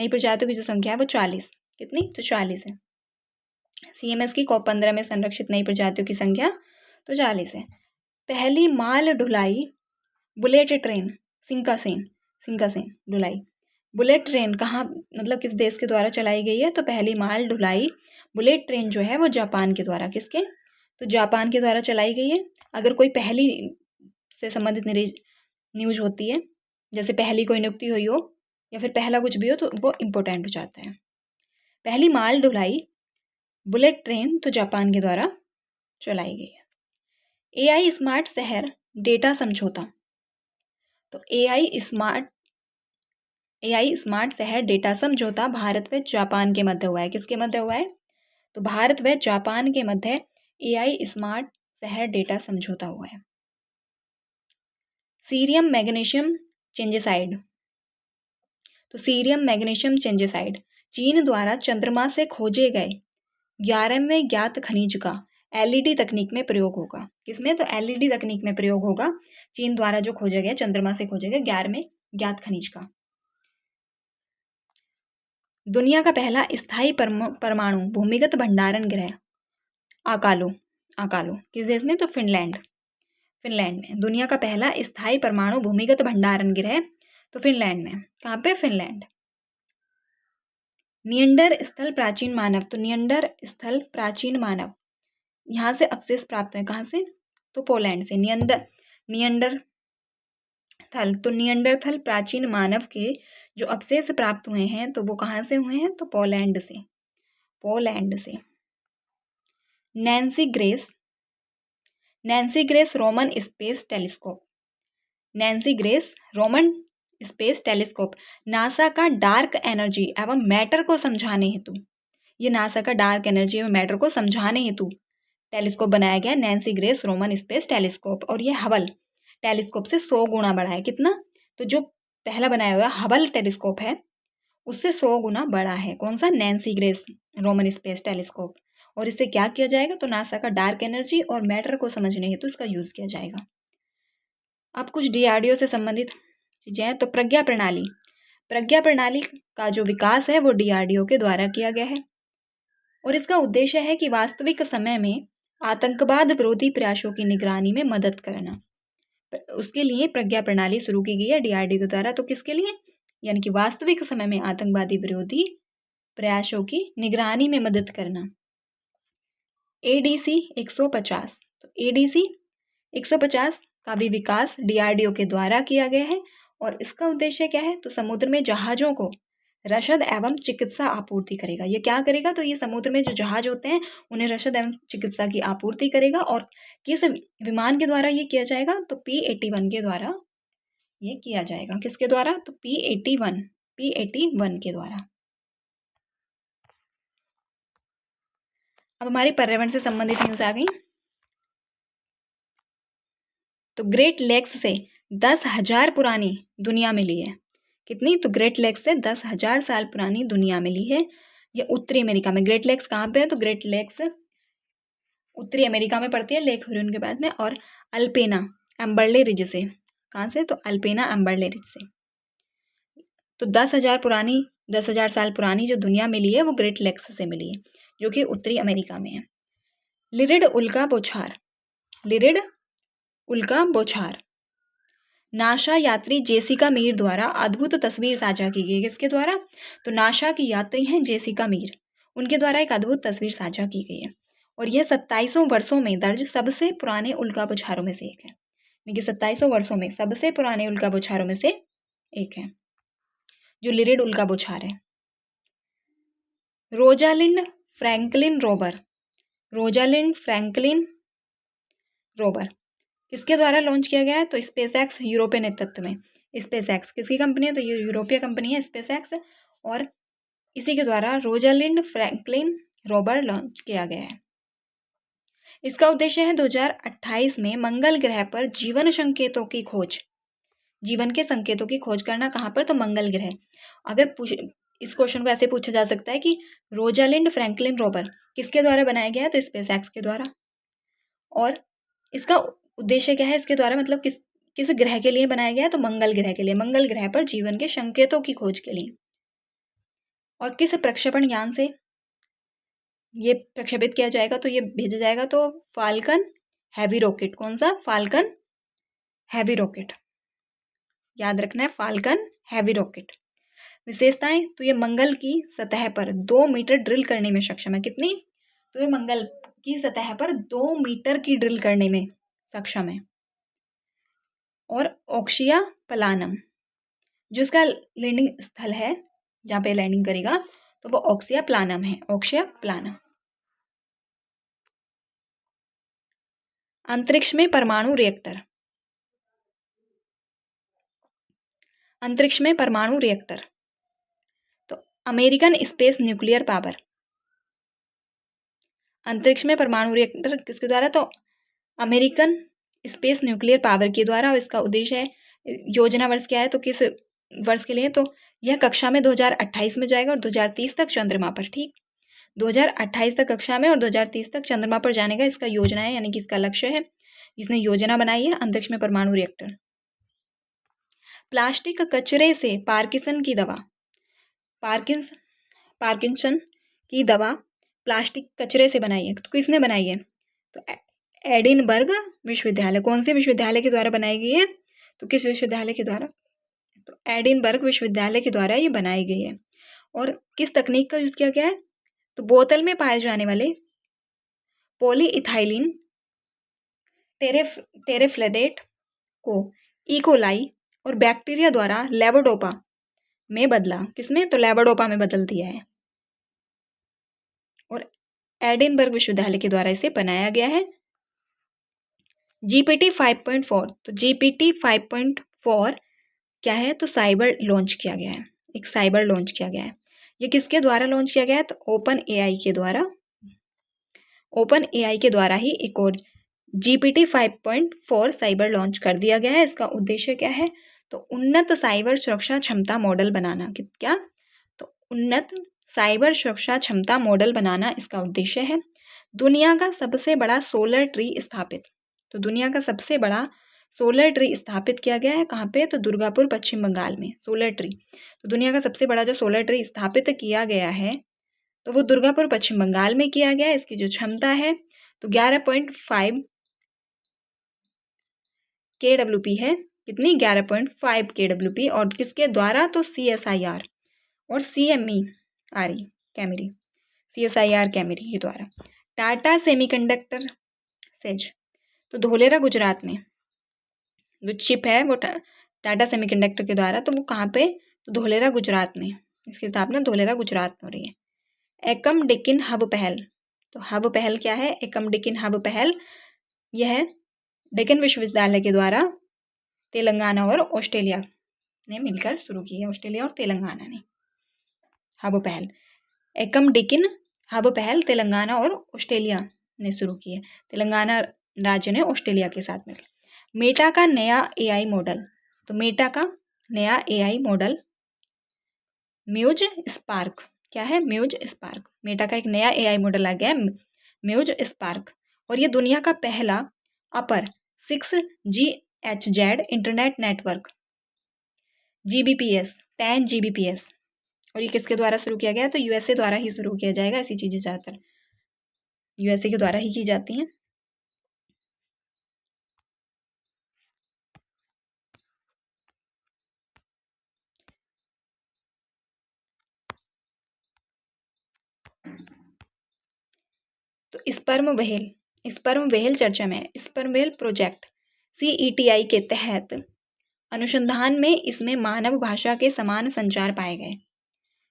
प्रजातियों की जो संख्या है वो 40। कितनी? तो 40 है। CMS की COP15 में संरक्षित नई प्रजातियों की संख्या तो 40 है। पहली माल ढुलाई बुलेट ट्रेन सिंकासेन ढुलाई बुलेट ट्रेन कहाँ, मतलब किस देश के द्वारा चलाई गई है? तो पहली माल ढुलाई बुलेट ट्रेन जो है वो जापान के द्वारा, किसके? तो जापान के द्वारा चलाई गई है। अगर कोई पहली से संबंधित न्यूज होती है, जैसे पहली कोई नियुक्ति हुई हो या फिर पहला कुछ भी हो, तो वो इम्पोर्टेंट हो जाता है। पहली माल ढुलाई बुलेट ट्रेन तो जापान के द्वारा चलाई गई है। AI स्मार्ट शहर डेटा समझौता, तो AI स्मार्ट शहर डेटा समझौता भारत व जापान के मध्य हुआ है। किसके मध्य हुआ है? तो भारत व जापान के मध्य AI स्मार्ट शहर डेटा समझौता हुआ है। सीरियम मैग्नीशियम चेंजेसाइड, तो सीरियम मैग्नीशियम चेंजेसाइड चीन द्वारा चंद्रमा से खोजे गए 11वें ज्ञात खनिज का LED तकनीक में प्रयोग होगा। किसमें? तो LED तकनीक में प्रयोग होगा। चीन द्वारा जो खोजा गया, चंद्रमा से खोजे गए 11वें ज्ञात खनिज का। दुनिया का पहला स्थायी परमाणु भूमिगत भंडारण गृह आकालो किस देश में? तो फिनलैंड में। दुनिया का पहला स्थायी परमाणु भूमिगत भंडारण गृह तो फिनलैंड में। कहाँ पे? फिनलैंड। नियंडर स्थल प्राचीन मानव, तो नियंडर स्थल प्राचीन मानव यहाँ से अवशेष प्राप्त हुए। कहाँ से? तो पोलैंड से। नियंडरथल प्राचीन मानव के जो अवशेष प्राप्त हुए हैं तो वो कहाँ से हुए हैं? तो पोलैंड से। Nancy grace Roman space telescope NASA का डार्क एनर्जी एवं मैटर को समझाने हेतु, ये नासा का डार्क एनर्जी एवं मैटर को समझाने हेतु टेलीस्कोप बनाया गया, Nancy grace Roman space telescope. और ये हबल टेलीस्कोप से 100 गुना बड़ा है। कितना? तो जो पहला बनाया हुआ हबल टेलीस्कोप है उससे 100 गुना बड़ा है। कौन सा? Nancy grace Roman space telescope. और इससे क्या किया जाएगा? तो नासा का डार्क एनर्जी और मैटर को समझने हेतु इसका यूज किया जाएगा। अब कुछ DRDO से संबंधित चीजें हैं। तो प्रज्ञा प्रणाली का जो विकास है वो DRDO के द्वारा किया गया है और इसका उद्देश्य है कि वास्तविक समय में आतंकवाद विरोधी प्रयासों की निगरानी में मदद करना। उसके लिए प्रज्ञा प्रणाली शुरू की गई है DRDO के द्वारा। तो किसके लिए? यानी कि वास्तविक समय में आतंकवादी विरोधी प्रयासों की निगरानी में मदद करना। ADC 150, तो ADC 150 का भी विकास DRDO के द्वारा किया गया है और इसका उद्देश्य क्या है? तो समुद्र में जहाजों को रसद एवं चिकित्सा आपूर्ति करेगा। ये क्या करेगा? तो ये समुद्र में जो जहाज होते हैं उन्हें रसद एवं चिकित्सा की आपूर्ति करेगा। और किस विमान के द्वारा ये किया जाएगा? तो P-81 के द्वारा ये किया जाएगा। किसके द्वारा? तो P81 के द्वारा। अब हमारी पर्यावरण से संबंधित न्यूज़ आ गई। तो ग्रेट लेक्स से 10,000 पुरानी दुनिया मिली है। कितनी? तो ग्रेट लेक्स से 10,000 साल पुरानी दुनिया मिली है। ये उत्तरी अमेरिका में। ग्रेट लेक्स कहाँ पे है? तो ग्रेट लेक्स उत्तरी अमेरिका में पड़ती है, लेक हुरिन के बाद में। और अल्पेना एम्बर्ले रिज से। कहाँ से? तो अल्पेना एम्बर्ले रिज से। तो 10,000 साल पुरानी जो दुनिया मिली है वो ग्रेट लेक्स से मिली है, जो कि उत्तरी अमेरिका में है। लिरिड उल्का बौछार। लिरिड उल्का बौछार। नासा यात्री जेसिका मीर द्वारा अद्भुत तस्वीर साझा की गई। किसके द्वारा? तो नासा की यात्री हैं जेसिका मीर, उनके द्वारा एक अद्भुत तस्वीर साझा की गई है। और यह 2700 वर्षों में दर्ज सबसे पुराने उल्का बौछारों में से एक है। यानी कि 2700 वर्षों में सबसे पुराने उल्का बौछारों में से एक है जो लिरिड उल्का बौछार है। Rosalind Franklin rover. Rosalind Franklin rover किसके द्वारा लॉन्च किया गया है? तो स्पेसएक्स यूरोपीय नेतृत्व में। स्पेसएक्स किसकी कंपनी है? तो ये यूरोपीय कंपनी है स्पेसएक्स, और इसी के द्वारा रोजालिंड फ्रैंकलिन रोवर लॉन्च किया गया है। इसका उद्देश्य है 2028 में मंगल ग्रह पर जीवन संकेतों की खोज। जीवन के संकेतों की खोज करना। कहाँ पर? तो मंगल ग्रह। अगर इस क्वेश्चन को ऐसे पूछा जा सकता है कि रोजालिंड फ्रैंकलिन रोवर किसके द्वारा बनाया गया है? तो स्पेसएक्स के द्वारा। और इसका उद्देश्य क्या है? इसके द्वारा मतलब किस ग्रह के लिए बनाया गया है? तो मंगल ग्रह के लिए। मंगल ग्रह पर जीवन के संकेतों की खोज के लिए। और किस प्रक्षेपण यान से ये प्रक्षेपित किया जाएगा? तो ये भेजा जाएगा तो फाल्कन हैवी रॉकेट। कौन सा? Falcon heavy rocket. याद रखना है, फाल्कन हैवी रॉकेट। विशेषताएं, तो ये मंगल की सतह पर 2 मीटर ड्रिल करने में सक्षम है। कितनी? तो ये मंगल की सतह पर 2 मीटर की ड्रिल करने में सक्षम है। और ऑक्सिया प्लानम, जो इसका लैंडिंग स्थल है जहाँ पे लैंडिंग करेगा, तो वो ऑक्सिया प्लानम है। ऑक्सिया प्लानम। अंतरिक्ष में परमाणु रिएक्टर। अंतरिक्ष में परमाणु रिएक्टर, तो अमेरिकन स्पेस न्यूक्लियर पावर। अंतरिक्ष में परमाणु रिएक्टर किसके द्वारा? तो अमेरिकन स्पेस न्यूक्लियर पावर के द्वारा। और इसका उद्देश्य है, योजना वर्ष क्या है? तो किस वर्ष के लिए? तो यह कक्षा में 2028 में जाएगा और 2030 तक चंद्रमा पर। ठीक, 2028 तक कक्षा में और 2030 तक चंद्रमा पर जाने का इसका योजना है, यानी कि इसका लक्ष्य है। इसने योजना बनाई है अंतरिक्ष में परमाणु रिएक्टर। प्लास्टिक कचरे से पार्किंसन की दवा। पार्किंसन की दवा प्लास्टिक कचरे से बनाई है। तो किसने बनाई है? तो एडिनबर्ग विश्वविद्यालय। कौन से विश्वविद्यालय के द्वारा बनाई गई है? तो किस विश्वविद्यालय के द्वारा? तो एडिनबर्ग विश्वविद्यालय के द्वारा ये बनाई गई है। और किस तकनीक का यूज किया गया है? तो बोतल में पाए जाने वाले पॉलीइथाइलिन टेरेफ्लेडेट को इकोलाई और बैक्टीरिया द्वारा लेवोडोपा में बदला। किसमें? तो लेवोडोपा में बदल दिया है। और एडिनबर्ग विश्वविद्यालय के द्वारा इसे बनाया गया है। GPT 5.4, तो GPT 5.4 क्या है? तो साइबर लॉन्च किया गया है। एक साइबर लॉन्च किया गया है। ये किसके द्वारा लॉन्च किया गया है? तो ओपन एआई के द्वारा। ओपन एआई के द्वारा ही एक और GPT 5.4 साइबर लॉन्च कर दिया गया है। इसका उद्देश्य क्या है? तो उन्नत साइबर सुरक्षा क्षमता मॉडल बनाना। क्या? तो उन्नत साइबर सुरक्षा क्षमता मॉडल बनाना इसका उद्देश्य है। दुनिया का सबसे बड़ा सोलर ट्री स्थापित। तो दुनिया का सबसे बड़ा सोलर ट्री स्थापित किया गया है। कहाँ पे? तो दुर्गापुर पश्चिम बंगाल में। सोलर ट्री, तो दुनिया का सबसे बड़ा जो सोलर ट्री स्थापित किया गया है तो वो दुर्गापुर पश्चिम बंगाल में किया गया है। इसकी जो क्षमता है तो 11.5 kWp है। कितनी? 11.5 kWp। और किसके द्वारा? तो CSIR और CMERE कैमरी, CSIR कैमरी के द्वारा। टाटा सेमीकंडक्टर सेज, तो धोलेरा गुजरात में जो चिप है वो टाटा सेमीकंडक्टर के द्वारा। तो वो कहाँ पे? तो धोलेरा गुजरात में। इसकी स्थापना धोलेरा गुजरात में हो रही है। एकम डेक्कन हब पहल, तो हब पहल क्या है? एकम डेक्कन हब पहल यह डेक्कन विश्वविद्यालय के द्वारा तेलंगाना और ऑस्ट्रेलिया ने मिलकर शुरू की है, ऑस्ट्रेलिया और तेलंगाना ने। हब पहल एकम डिकिन हब पहल तेलंगाना और ऑस्ट्रेलिया ने शुरू की है। तेलंगाना राज्य ने ऑस्ट्रेलिया के साथ मिलकर। मेटा का नया एआई मॉडल, तो मेटा का नया एआई मॉडल म्यूज स्पार्क। क्या है? Muse spark. मेटा का एक नया एआई मॉडल आ गया है, म्यूज स्पार्क, और ये दुनिया का पहला अपर 6GHz internet network, GBPS 10 GBPS, और ये किसके द्वारा शुरू किया गया? तो यूएसए द्वारा ही शुरू किया जाएगा। ऐसी चीज़ें ज़्यादातर यूएसए के द्वारा ही की जाती हैं। तो स्पर्म व्हेल चर्चा में, स्पर्म व्हेल प्रोजेक्ट CETI के तहत अनुसंधान में इसमें मानव भाषा के समान संचार पाए गए,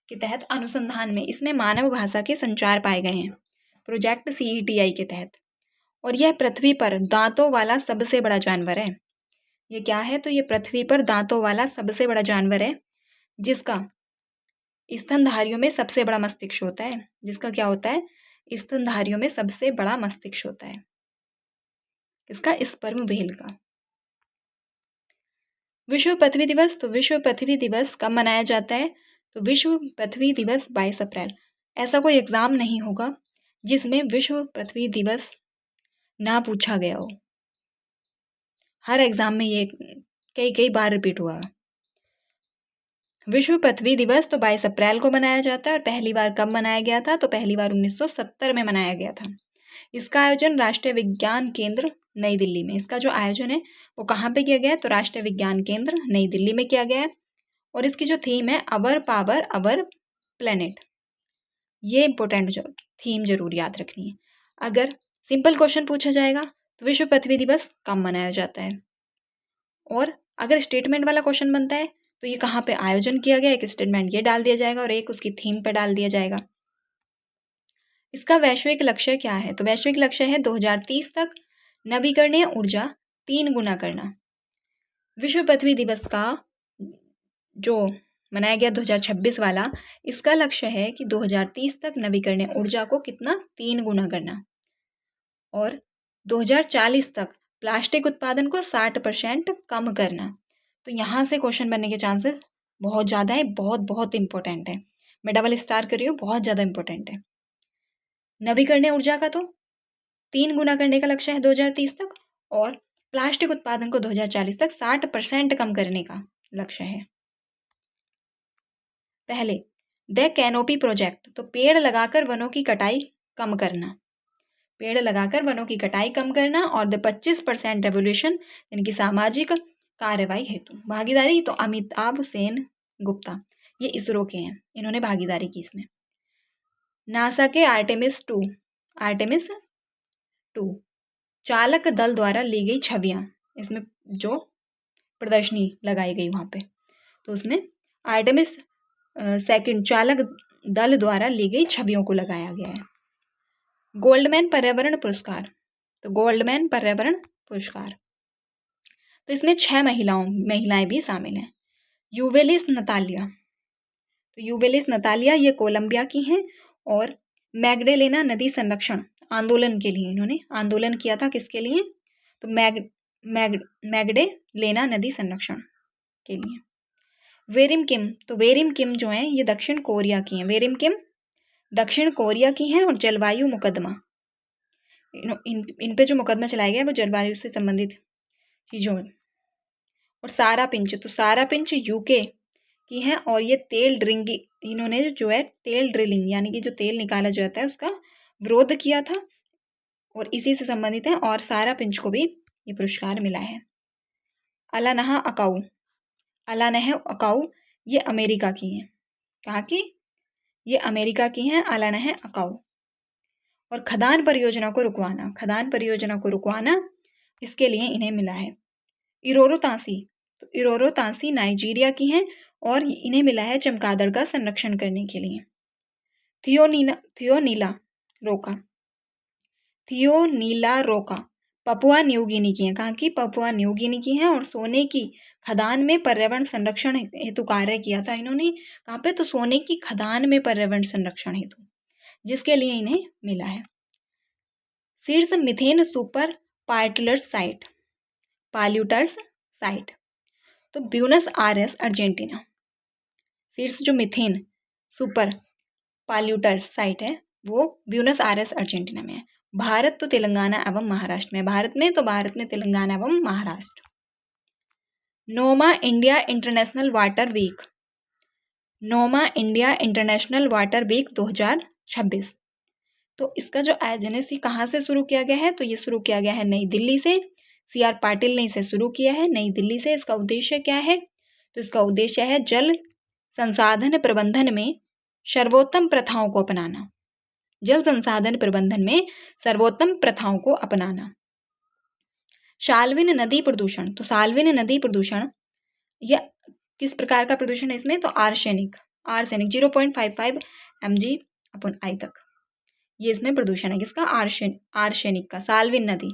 के तहत अनुसंधान में इसमें मानव भाषा के संचार पाए गए हैं, प्रोजेक्ट CETI के तहत। और यह पृथ्वी पर दांतों वाला सबसे बड़ा जानवर है। ये क्या है? तो ये पृथ्वी पर दांतों वाला सबसे बड़ा जानवर है, जिसका स्तनधारियों में सबसे बड़ा मस्तिष्क होता है। जिसका क्या होता है? स्तनधारियों में सबसे बड़ा मस्तिष्क होता है। इसका स्पर्म व्हेल का। विश्व पृथ्वी दिवस, तो विश्व पृथ्वी दिवस कब मनाया जाता है? तो विश्व पृथ्वी दिवस 22 अप्रैल। ऐसा कोई एग्जाम नहीं होगा जिसमें विश्व पृथ्वी दिवस ना पूछा गया हो। हर एग्जाम में ये कई कई बार रिपीट हुआ। विश्व पृथ्वी दिवस तो 22 अप्रैल को मनाया जाता है, और पहली बार कब मनाया गया था? तो पहली बार 1970 में मनाया गया था। इसका आयोजन राष्ट्रीय विज्ञान केंद्र नई दिल्ली में, इसका जो आयोजन है वो कहाँ पे किया गया है? तो राष्ट्रीय विज्ञान केंद्र नई दिल्ली में किया गया है। और इसकी जो थीम है अवर पावर अवर प्लेनेट, ये इंपॉर्टेंट जो थीम जरूर याद रखनी है। अगर सिंपल क्वेश्चन पूछा जाएगा तो विश्व पृथ्वी दिवस कब मनाया जाता है, और अगर स्टेटमेंट वाला क्वेश्चन बनता है तो ये कहाँ पे आयोजन किया गया, एक स्टेटमेंट ये डाल दिया जाएगा और एक उसकी थीम पे डाल दिया जाएगा। इसका वैश्विक लक्ष्य क्या है? तो वैश्विक लक्ष्य है 2030 तक नवीकरणीय ऊर्जा 3 गुना करना। विश्व पृथ्वी दिवस का जो मनाया गया 2026 वाला, इसका लक्ष्य है कि 2030 तक नवीकरणीय ऊर्जा को कितना? 3 गुना करना, और 2040 तक प्लास्टिक उत्पादन को 60% कम करना। तो यहाँ से क्वेश्चन बनने के चांसेस बहुत ज़्यादा है, बहुत बहुत इंपॉर्टेंट है। मैं डबल स्टार कर रही हूँ, बहुत ज़्यादा इंपॉर्टेंट है। नवीकरणीय ऊर्जा का तो 3 गुना करने का लक्ष्य है 2030 तक, और प्लास्टिक उत्पादन को 2040 तक 60% कम करने का लक्ष्य है। पहले द कैनोपी प्रोजेक्ट, तो पेड़ लगाकर वनों की कटाई कम करना, पेड़ लगाकर वनों की कटाई कम करना, और द 25% रेवोल्यूशन यानी कि सामाजिक कार्रवाई हेतु भागीदारी, तो अमिताभ सेन गुप्ता ये इसरो के हैं, इन्होंने भागीदारी की इसमें। नासा के आर्टेमिस 2 चालक दल द्वारा ली गई छवियां, इसमें जो प्रदर्शनी लगाई गई वहां पे, तो उसमें आर्टेमिस सेकंड चालक दल द्वारा ली गई छवियों को लगाया गया है। गोल्डमैन पर्यावरण पुरस्कार, तो गोल्डमैन पर्यावरण पुरस्कार, तो इसमें 6 महिलाएं भी शामिल हैं। यूवेलिस नतालिया, तो यूवेलिस नतालिया ये कोलंबिया की हैं, और मैग्डेलेना नदी संरक्षण आंदोलन के लिए इन्होंने आंदोलन किया था। किसके लिए? तो मैग्डेलेना नदी संरक्षण के लिए। वेरिम किम, तो वेरिम किम जो हैं ये दक्षिण कोरिया की हैं, वेरिम किम दक्षिण कोरिया की हैं, और जलवायु मुकदमा इन पे जो मुकदमा चलाया गया है वो जलवायु से संबंधित चीज़ों में। और सारा पिंच, तो सारा पिंच यूके की हैं, और ये तेल ड्रिंगिंग, इन्होंने जो है तेल ड्रिलिंग यानी कि जो तेल निकाला जाता है उसका विरोध किया था, और इसी से संबंधित है। और सारा पिंच को भी ये पुरस्कार मिला है। अलानहा अकाउ ये अमेरिका की हैं। कहाँ की? ये अमेरिका की हैं, अलानहा अकाउ। और खदान परियोजना को रुकवाना इसके लिए इन्हें मिला है। इरोरो तांसी, तो इरोरो तांसी नाइजीरिया की हैं, और इन्हें मिला है चमगादड़ का संरक्षण करने के लिए। थियोनीला रोका पपुआ न्यू गिनी की हैं। कहाँ की? पपुआ न्यू गिनी की हैं। और सोने की खदान में पर्यावरण संरक्षण हेतु कार्य किया था इन्होंने। कहाँ पे? तो सोने की खदान में पर्यावरण संरक्षण हेतु, जिसके लिए इन्हें मिला है। शीर्ष मिथेन सुपर पार्टलर्स साइट, पाल्यूटर्स साइट, तो ब्यूनस आयर्स अर्जेंटीना। शीर्ष जो मिथेन सुपर पाल्यूटर्स साइट है वो ब्यूनस आयर्स अर्जेंटीना में है। भारत तो तेलंगाना एवं महाराष्ट्र में। भारत में तो भारत में तेलंगाना एवं Maharashtra. Noma India international water week, Noma India international water week 2026, तो इसका जो आयोजन है कहाँ से शुरू किया गया है? तो ये शुरू किया गया है नई दिल्ली से। CR पाटिल ने इसे शुरू किया है नई दिल्ली से। इसका उद्देश्य क्या है? तो इसका उद्देश्य है जल संसाधन प्रबंधन में सर्वोत्तम प्रथाओं को अपनाना। जल संसाधन प्रबंधन में सर्वोत्तम प्रथाओं को अपनाना। साल्विन नदी प्रदूषण, तो साल्विन नदी प्रदूषण यह किस प्रकार का प्रदूषण है इसमें? तो आर्सेनिक, आर्सेनिक 0.55 mg/I तक, ये इसमें प्रदूषण है। किसका? आर्सेनिक का। साल्विन नदी,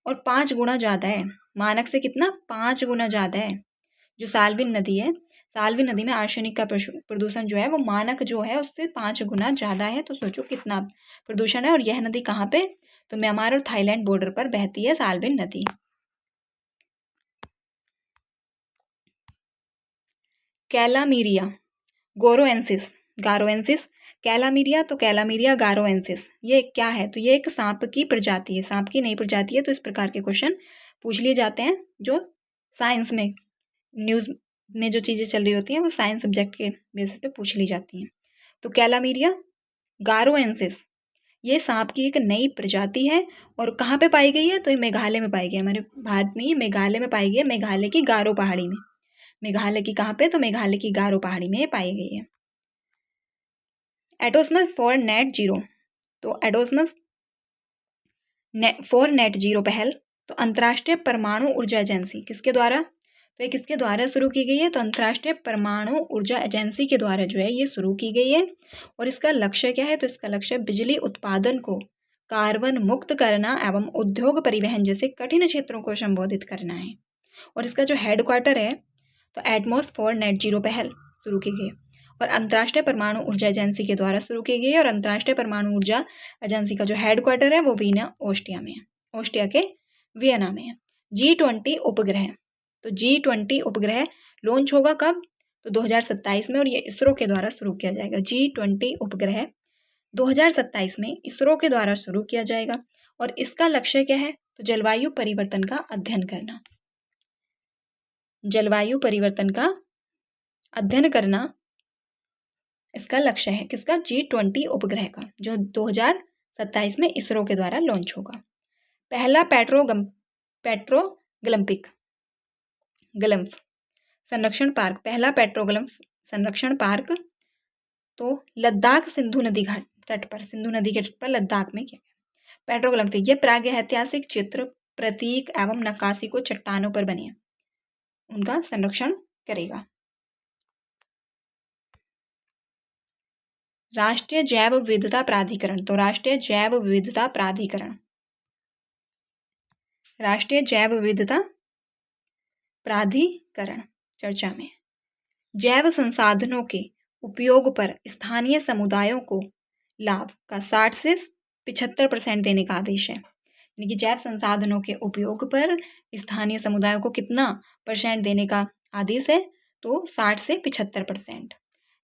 और 5 गुना ज़्यादा है मानक से। कितना? 5 गुना ज़्यादा है जो साल्विन नदी है। साल्विन नदी में आर्सेनिक का प्रदूषण जो है वो मानक जो है उससे 5 गुना ज़्यादा है। तो सोचो कितना प्रदूषण है। और यह नदी कहाँ पे? तो म्यांमार और थाईलैंड बॉर्डर पर बहती है साल्विन नदी। कैलामीरिया गारोएंसिस, गारोएंसिस कैलामीरिया, तो कैलामीरिया गारोएंसिस ये क्या है? तो ये एक सांप की प्रजाति है। सांप की नई प्रजाति है। तो इस प्रकार के क्वेश्चन पूछ लिए जाते हैं जो साइंस में, न्यूज़ में जो चीज़ें चल रही होती हैं वो साइंस सब्जेक्ट के बेसिस पे पूछ ली जाती हैं। तो कैलामीरिया गारोएंसिस ये सांप की एक नई प्रजाति है। और कहाँ पे पाई गई है? तो ये मेघालय में पाई गई है। हमारे भारत में ये मेघालय में पाई गई है। मेघालय की गारो पहाड़ी में। मेघालय की कहाँ पे? तो मेघालय की गारो पहाड़ी में पाई गई है। एटोस्मस फॉर नेट जीरो, तो एटोस्मस फॉर नेट जीरो पहल तो अंतर्राष्ट्रीय परमाणु ऊर्जा एजेंसी किसके द्वारा? तो ये किसके द्वारा शुरू की गई है? तो अंतर्राष्ट्रीय परमाणु ऊर्जा एजेंसी के द्वारा जो है ये शुरू की गई है। और इसका लक्ष्य क्या है? तो इसका लक्ष्य बिजली उत्पादन को कार्बन मुक्त करना एवं उद्योग परिवहन जैसे कठिन क्षेत्रों को संबोधित करना है। और इसका जो हेडक्वार्टर है तो एटमॉस फॉर नेट जीरो पहल शुरू की गई और अंतर्राष्ट्रीय परमाणु ऊर्जा एजेंसी के द्वारा शुरू की गई है। और अंतर्राष्ट्रीय परमाणु ऊर्जा एजेंसी का जो हेडक्वार्टर है वो वीना ऑस्ट्रिया में है, ऑस्ट्रिया के वियना में है। G20 उपग्रह, तो G20 उपग्रह लॉन्च होगा कब? तो 2027 में, और ये इसरो के द्वारा शुरू किया जाएगा। G20 उपग्रह 2027 में इसरो के द्वारा शुरू किया जाएगा। और इसका लक्ष्य क्या है? तो जलवायु परिवर्तन का अध्ययन करना। जलवायु परिवर्तन का अध्ययन करना इसका लक्ष्य है। किसका? G20 उपग्रह का, जो 2027 में इसरो के द्वारा लॉन्च होगा। पहला पेट्रोग्लम्पिक ग्लम्फ संरक्षण पार्क, पहला पेट्रोग्लम्फ संरक्षण पार्क तो लद्दाख सिंधु नदी घाट तट पर, सिंधु नदी के तट पर लद्दाख में किया गया। पेट्रोग्लम्फिक ये प्रागैतिहासिक चित्र, प्रतीक एवं नक्काशी को चट्टानों पर बने उनका संरक्षण करेगा। राष्ट्रीय जैव विविधता प्राधिकरण, तो राष्ट्रीय जैव विविधता प्राधिकरण, राष्ट्रीय जैव विविधता प्राधिकरण चर्चा में जैव संसाधनों के उपयोग पर स्थानीय समुदायों को लाभ का 60 से 75% देने का आदेश है। यानी कि जैव संसाधनों के उपयोग पर स्थानीय समुदायों को कितना % देने का आदेश है? तो 60 से 75%।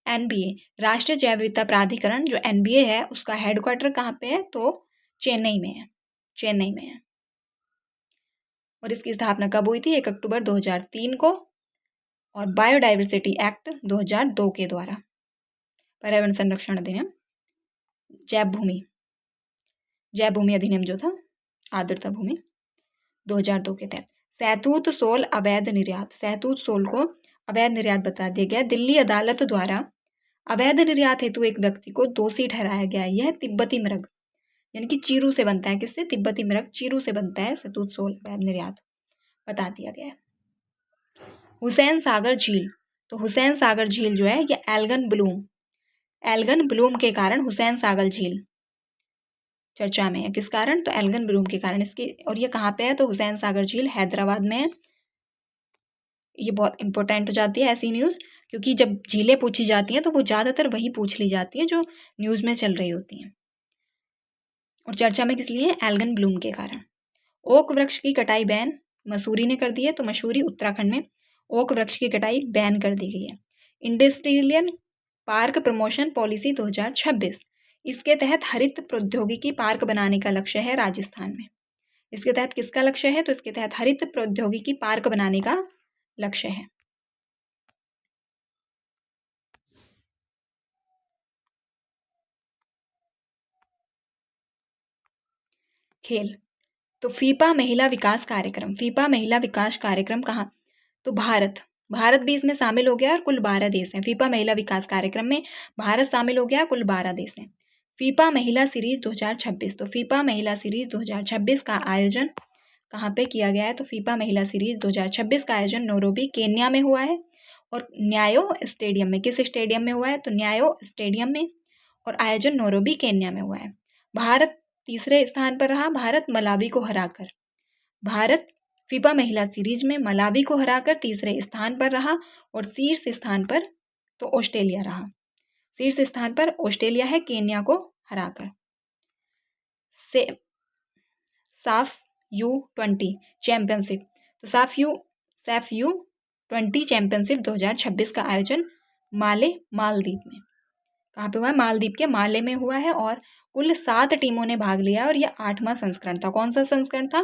NBA राष्ट्रीय जैव विविधता प्राधिकरण जो NBA है उसका हेडक्वार्टर कहाँ पे है? तो चेन्नई में है, चेन्नई में है। और इसकी स्थापना कब हुई थी? 1 अक्टूबर 2003 को। और बायोडाइवर्सिटी एक्ट 2002 के द्वारा, पर्यावरण संरक्षण अधिनियम, जैव भूमि अधिनियम जो था, आर्द्रता भूमि 2002 के तहत। सहतूत सोल अवैध निर्यात, सहतूत सोल को अवैध निर्यात बता दिया गया। दिल्ली अदालत द्वारा अवैध निर्यात हेतु एक व्यक्ति को दोषी ठहराया गया। यह तिब्बती मृग यानी कि चीरू से बनता है। किससे? तिब्बती मृग चीरू से बनता है। सहतूत सोल अवैध निर्यात बता दिया गया है। हुसैन सागर झील, तो हुसैन सागर झील जो है ये एल्गन ब्लूम के कारण हुसैन सागर झील चर्चा में है। किस कारण? तो एल्गन ब्लूम के कारण इसकी। और ये कहाँ पे है? तो हुसैन सागर झील हैदराबाद में है। ये बहुत इंपॉर्टेंट हो जाती है ऐसी न्यूज़, क्योंकि जब झीलें पूछी जाती हैं तो वो ज़्यादातर वही पूछ ली जाती है जो न्यूज़ में चल रही होती हैं। और चर्चा में किस लिए? एल्गन ब्लूम के कारण। ओक वृक्ष की कटाई बैन मसूरी ने कर दी है, तो मसूरी उत्तराखंड में ओक वृक्ष की कटाई बैन कर दी गई है। इंडस्ट्रियल पार्क प्रमोशन पॉलिसी 2026, इसके तहत हरित प्रौद्योगिकी पार्क बनाने का लक्ष्य है राजस्थान में। इसके तहत किसका लक्ष्य है? तो इसके तहत हरित प्रौद्योगिकी पार्क बनाने का लक्ष्य है। खेल, तो फीफा महिला विकास कार्यक्रम, फीफा महिला विकास कार्यक्रम कहाँ? तो भारत भी इसमें शामिल हो गया और कुल 12 देश हैं। फीफा महिला विकास कार्यक्रम में भारत शामिल हो गया, कुल 12 देश हैं। फीफा महिला सीरीज 2026, तो फीफा महिला सीरीज 2026 का आयोजन कहाँ पे किया गया है? तो फीफा महिला सीरीज 2026 का आयोजन नैरोबी केन्या में हुआ है और न्यायो स्टेडियम में। किस स्टेडियम में हुआ है? तो न्यायो स्टेडियम में, और आयोजन नैरोबी केन्या में हुआ है। भारत तीसरे स्थान पर रहा, भारत मलावी को हराकर। भारत फीफा महिला सीरीज में मलावी को हराकर तीसरे स्थान पर रहा, और शीर्ष स्थान पर तो ऑस्ट्रेलिया रहा। शीर्ष स्थान पर ऑस्ट्रेलिया है केन्या को हराकर। से साफ U20 चैंपियनशिप, तो साफ U20 चैंपियनशिप 2026 का आयोजन मालदीव में। कहाँ पे हुआ है? मालदीव के माले में हुआ है, और कुल 7 टीमों ने भाग लिया, और यह 8वां संस्करण था। कौन सा संस्करण था?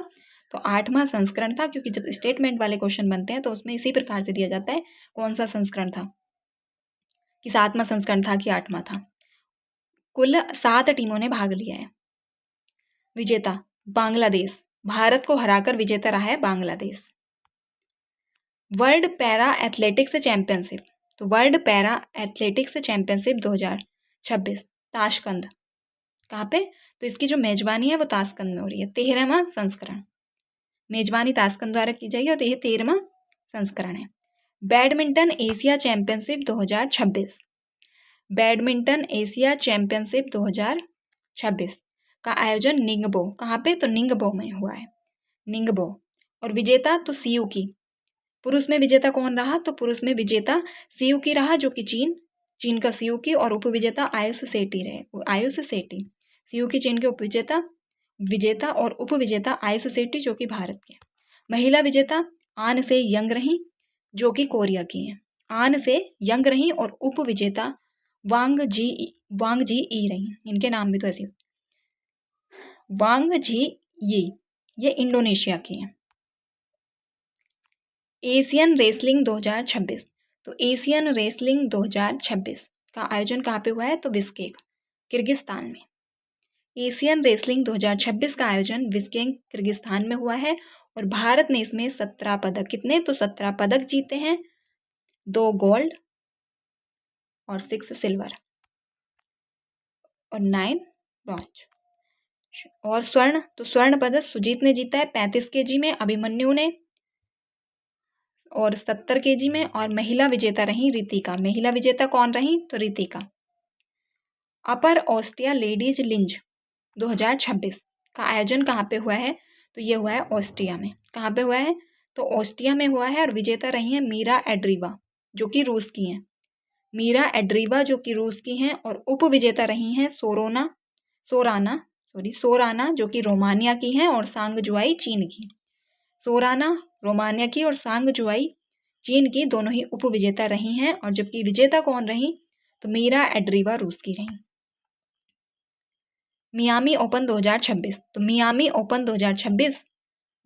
तो 8वां संस्करण था, क्योंकि जब स्टेटमेंट वाले क्वेश्चन बनते हैं तो उसमें इसी प्रकार से दिया जाता है कौन सा संस्करण था, कि 7वां संस्करण था कि 8वां था। कुल 7 टीमों ने भाग लिया है। विजेता बांग्लादेश, भारत को हराकर विजेता रहा है Bangladesh. World para athletics championship, तो world para athletics championship 2026 Tashkent, कहाँ पे? तो इसकी जो मेजबानी है वो ताशकंद में हो रही है। 13वां संस्करण, मेजबानी ताशकंद द्वारा की जाएगी, और यह 13वां संस्करण है। Badminton Asia championship 2026, badminton Asia championship 2026 का आयोजन निंगबो, कहाँ पे? तो निंगबो में हुआ है, निंगबो। और विजेता तो सियुकी, पुरुष में विजेता कौन रहा? तो पुरुष में विजेता सियुकी रहा, जो कि चीन का सियुकी, और उपविजेता आयुष सेठी रहे, आयुष सेठी। सियुकी चीन के उपविजेता, विजेता और उपविजेता आयुष सेठी जो कि भारत के। महिला विजेता आन से यंग रही, जो कि कोरिया की हैं। आन से यंग रही, और उपविजेता वांग जी ई रही। इनके नाम भी तो ऐसे, वांग जी ये इंडोनेशिया की हैं। एशियन रेसलिंग 2026, तो एशियन रेसलिंग 2026 का आयोजन कहाँ पे हुआ है? तो बिश्केक, किर्गिस्तान में। एशियन रेसलिंग 2026 का आयोजन बिश्केक, किर्गिस्तान में हुआ है, और भारत ने इसमें 17 पदक, कितने? तो 17 पदक जीते हैं, 2 गोल्ड और 6 सिल्वर और 9 ब्रॉन्ज। और स्वर्ण, तो स्वर्ण पदक सुजीत ने जीता है 35 kg में, अभिमन्यु ने, और 70 kg में, और महिला विजेता रही रितिका। महिला विजेता कौन रही? तो रितिका। अपर ऑस्ट्रिया लेडीज लिंज 2026 का आयोजन कहाँ पे हुआ है? तो ये हुआ है ऑस्ट्रिया में। कहाँ पे हुआ है? तो ऑस्ट्रिया में हुआ है, और विजेता रही है मीरा एड्रीवा, जो कि रूस की हैं। मीरा एड्रीवा जो कि रूस की हैं, और उपविजेता रही हैं सोराना जो कि रोमानिया की हैं, और सांग जुआई चीन की। सोराना रोमानिया की और सांग जुआई चीन की, दोनों ही उपविजेता रही हैं। और जबकि विजेता कौन रही? तो मीरा एड्रीवा रूस की रही। मियामी ओपन 2026, तो मियामी ओपन 2026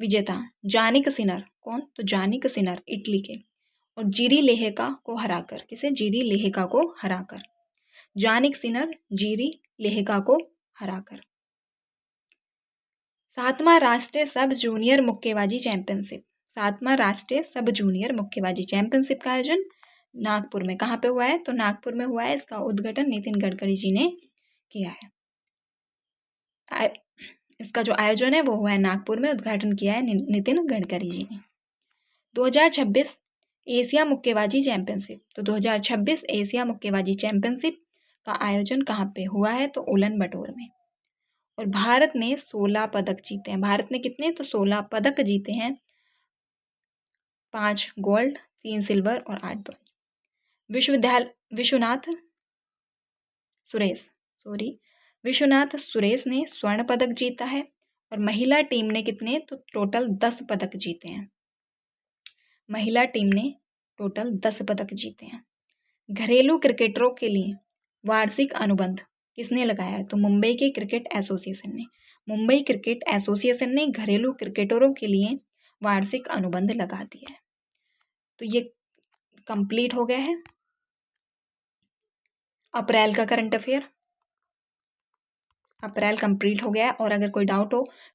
विजेता जानिक सिनर, कौन? तो जानिक सिनर इटली के, और जीरी लेहेका को हराकर। किसे? जीरी लेहेका को हराकर। जानिक सिनर जीरी लेहेका को हराकर। 7वां राष्ट्रीय सब जूनियर मुक्केबाजी चैंपियनशिप, 7वां राष्ट्रीय सब जूनियर मुक्केबाजी चैंपियनशिप का आयोजन नागपुर में। कहाँ पे हुआ है? तो नागपुर में हुआ है। इसका उद्घाटन नितिन गडकरी जी ने किया है। इसका जो आयोजन है वो हुआ है नागपुर में, उद्घाटन किया है नितिन गडकरी जी ने। 2026 एशिया मुक्केबाजी चैंपियनशिप, तो 2026 एशिया मुक्केबाजी चैंपियनशिप का आयोजन कहाँ पे हुआ है? तो उलन बटोर में। और भारत ने 16 पदक जीते हैं। भारत ने कितने? तो 16 पदक जीते हैं, 5 गोल्ड, 3 सिल्वर और 8 ब्रॉन्ज। विश्वनाथ सुरेश ने स्वर्ण पदक जीता है। और महिला टीम ने कितने? तो टोटल 10 पदक जीते हैं। महिला टीम ने टोटल 10 पदक जीते हैं। घरेलू क्रिकेटरों के लिए वार्षिक अनुबंध किसने लगाया है? तो मुंबई के क्रिकेट एसोसिएशन ने। मुंबई क्रिकेट एसोसिएशन ने घरेलू क्रिकेटरों के लिए वार्षिक अनुबंध लगा दिया है। तो ये कंप्लीट हो गया है अप्रैल का करंट अफेयर। अप्रैल कंप्लीट हो गया है। और अगर कोई डाउट हो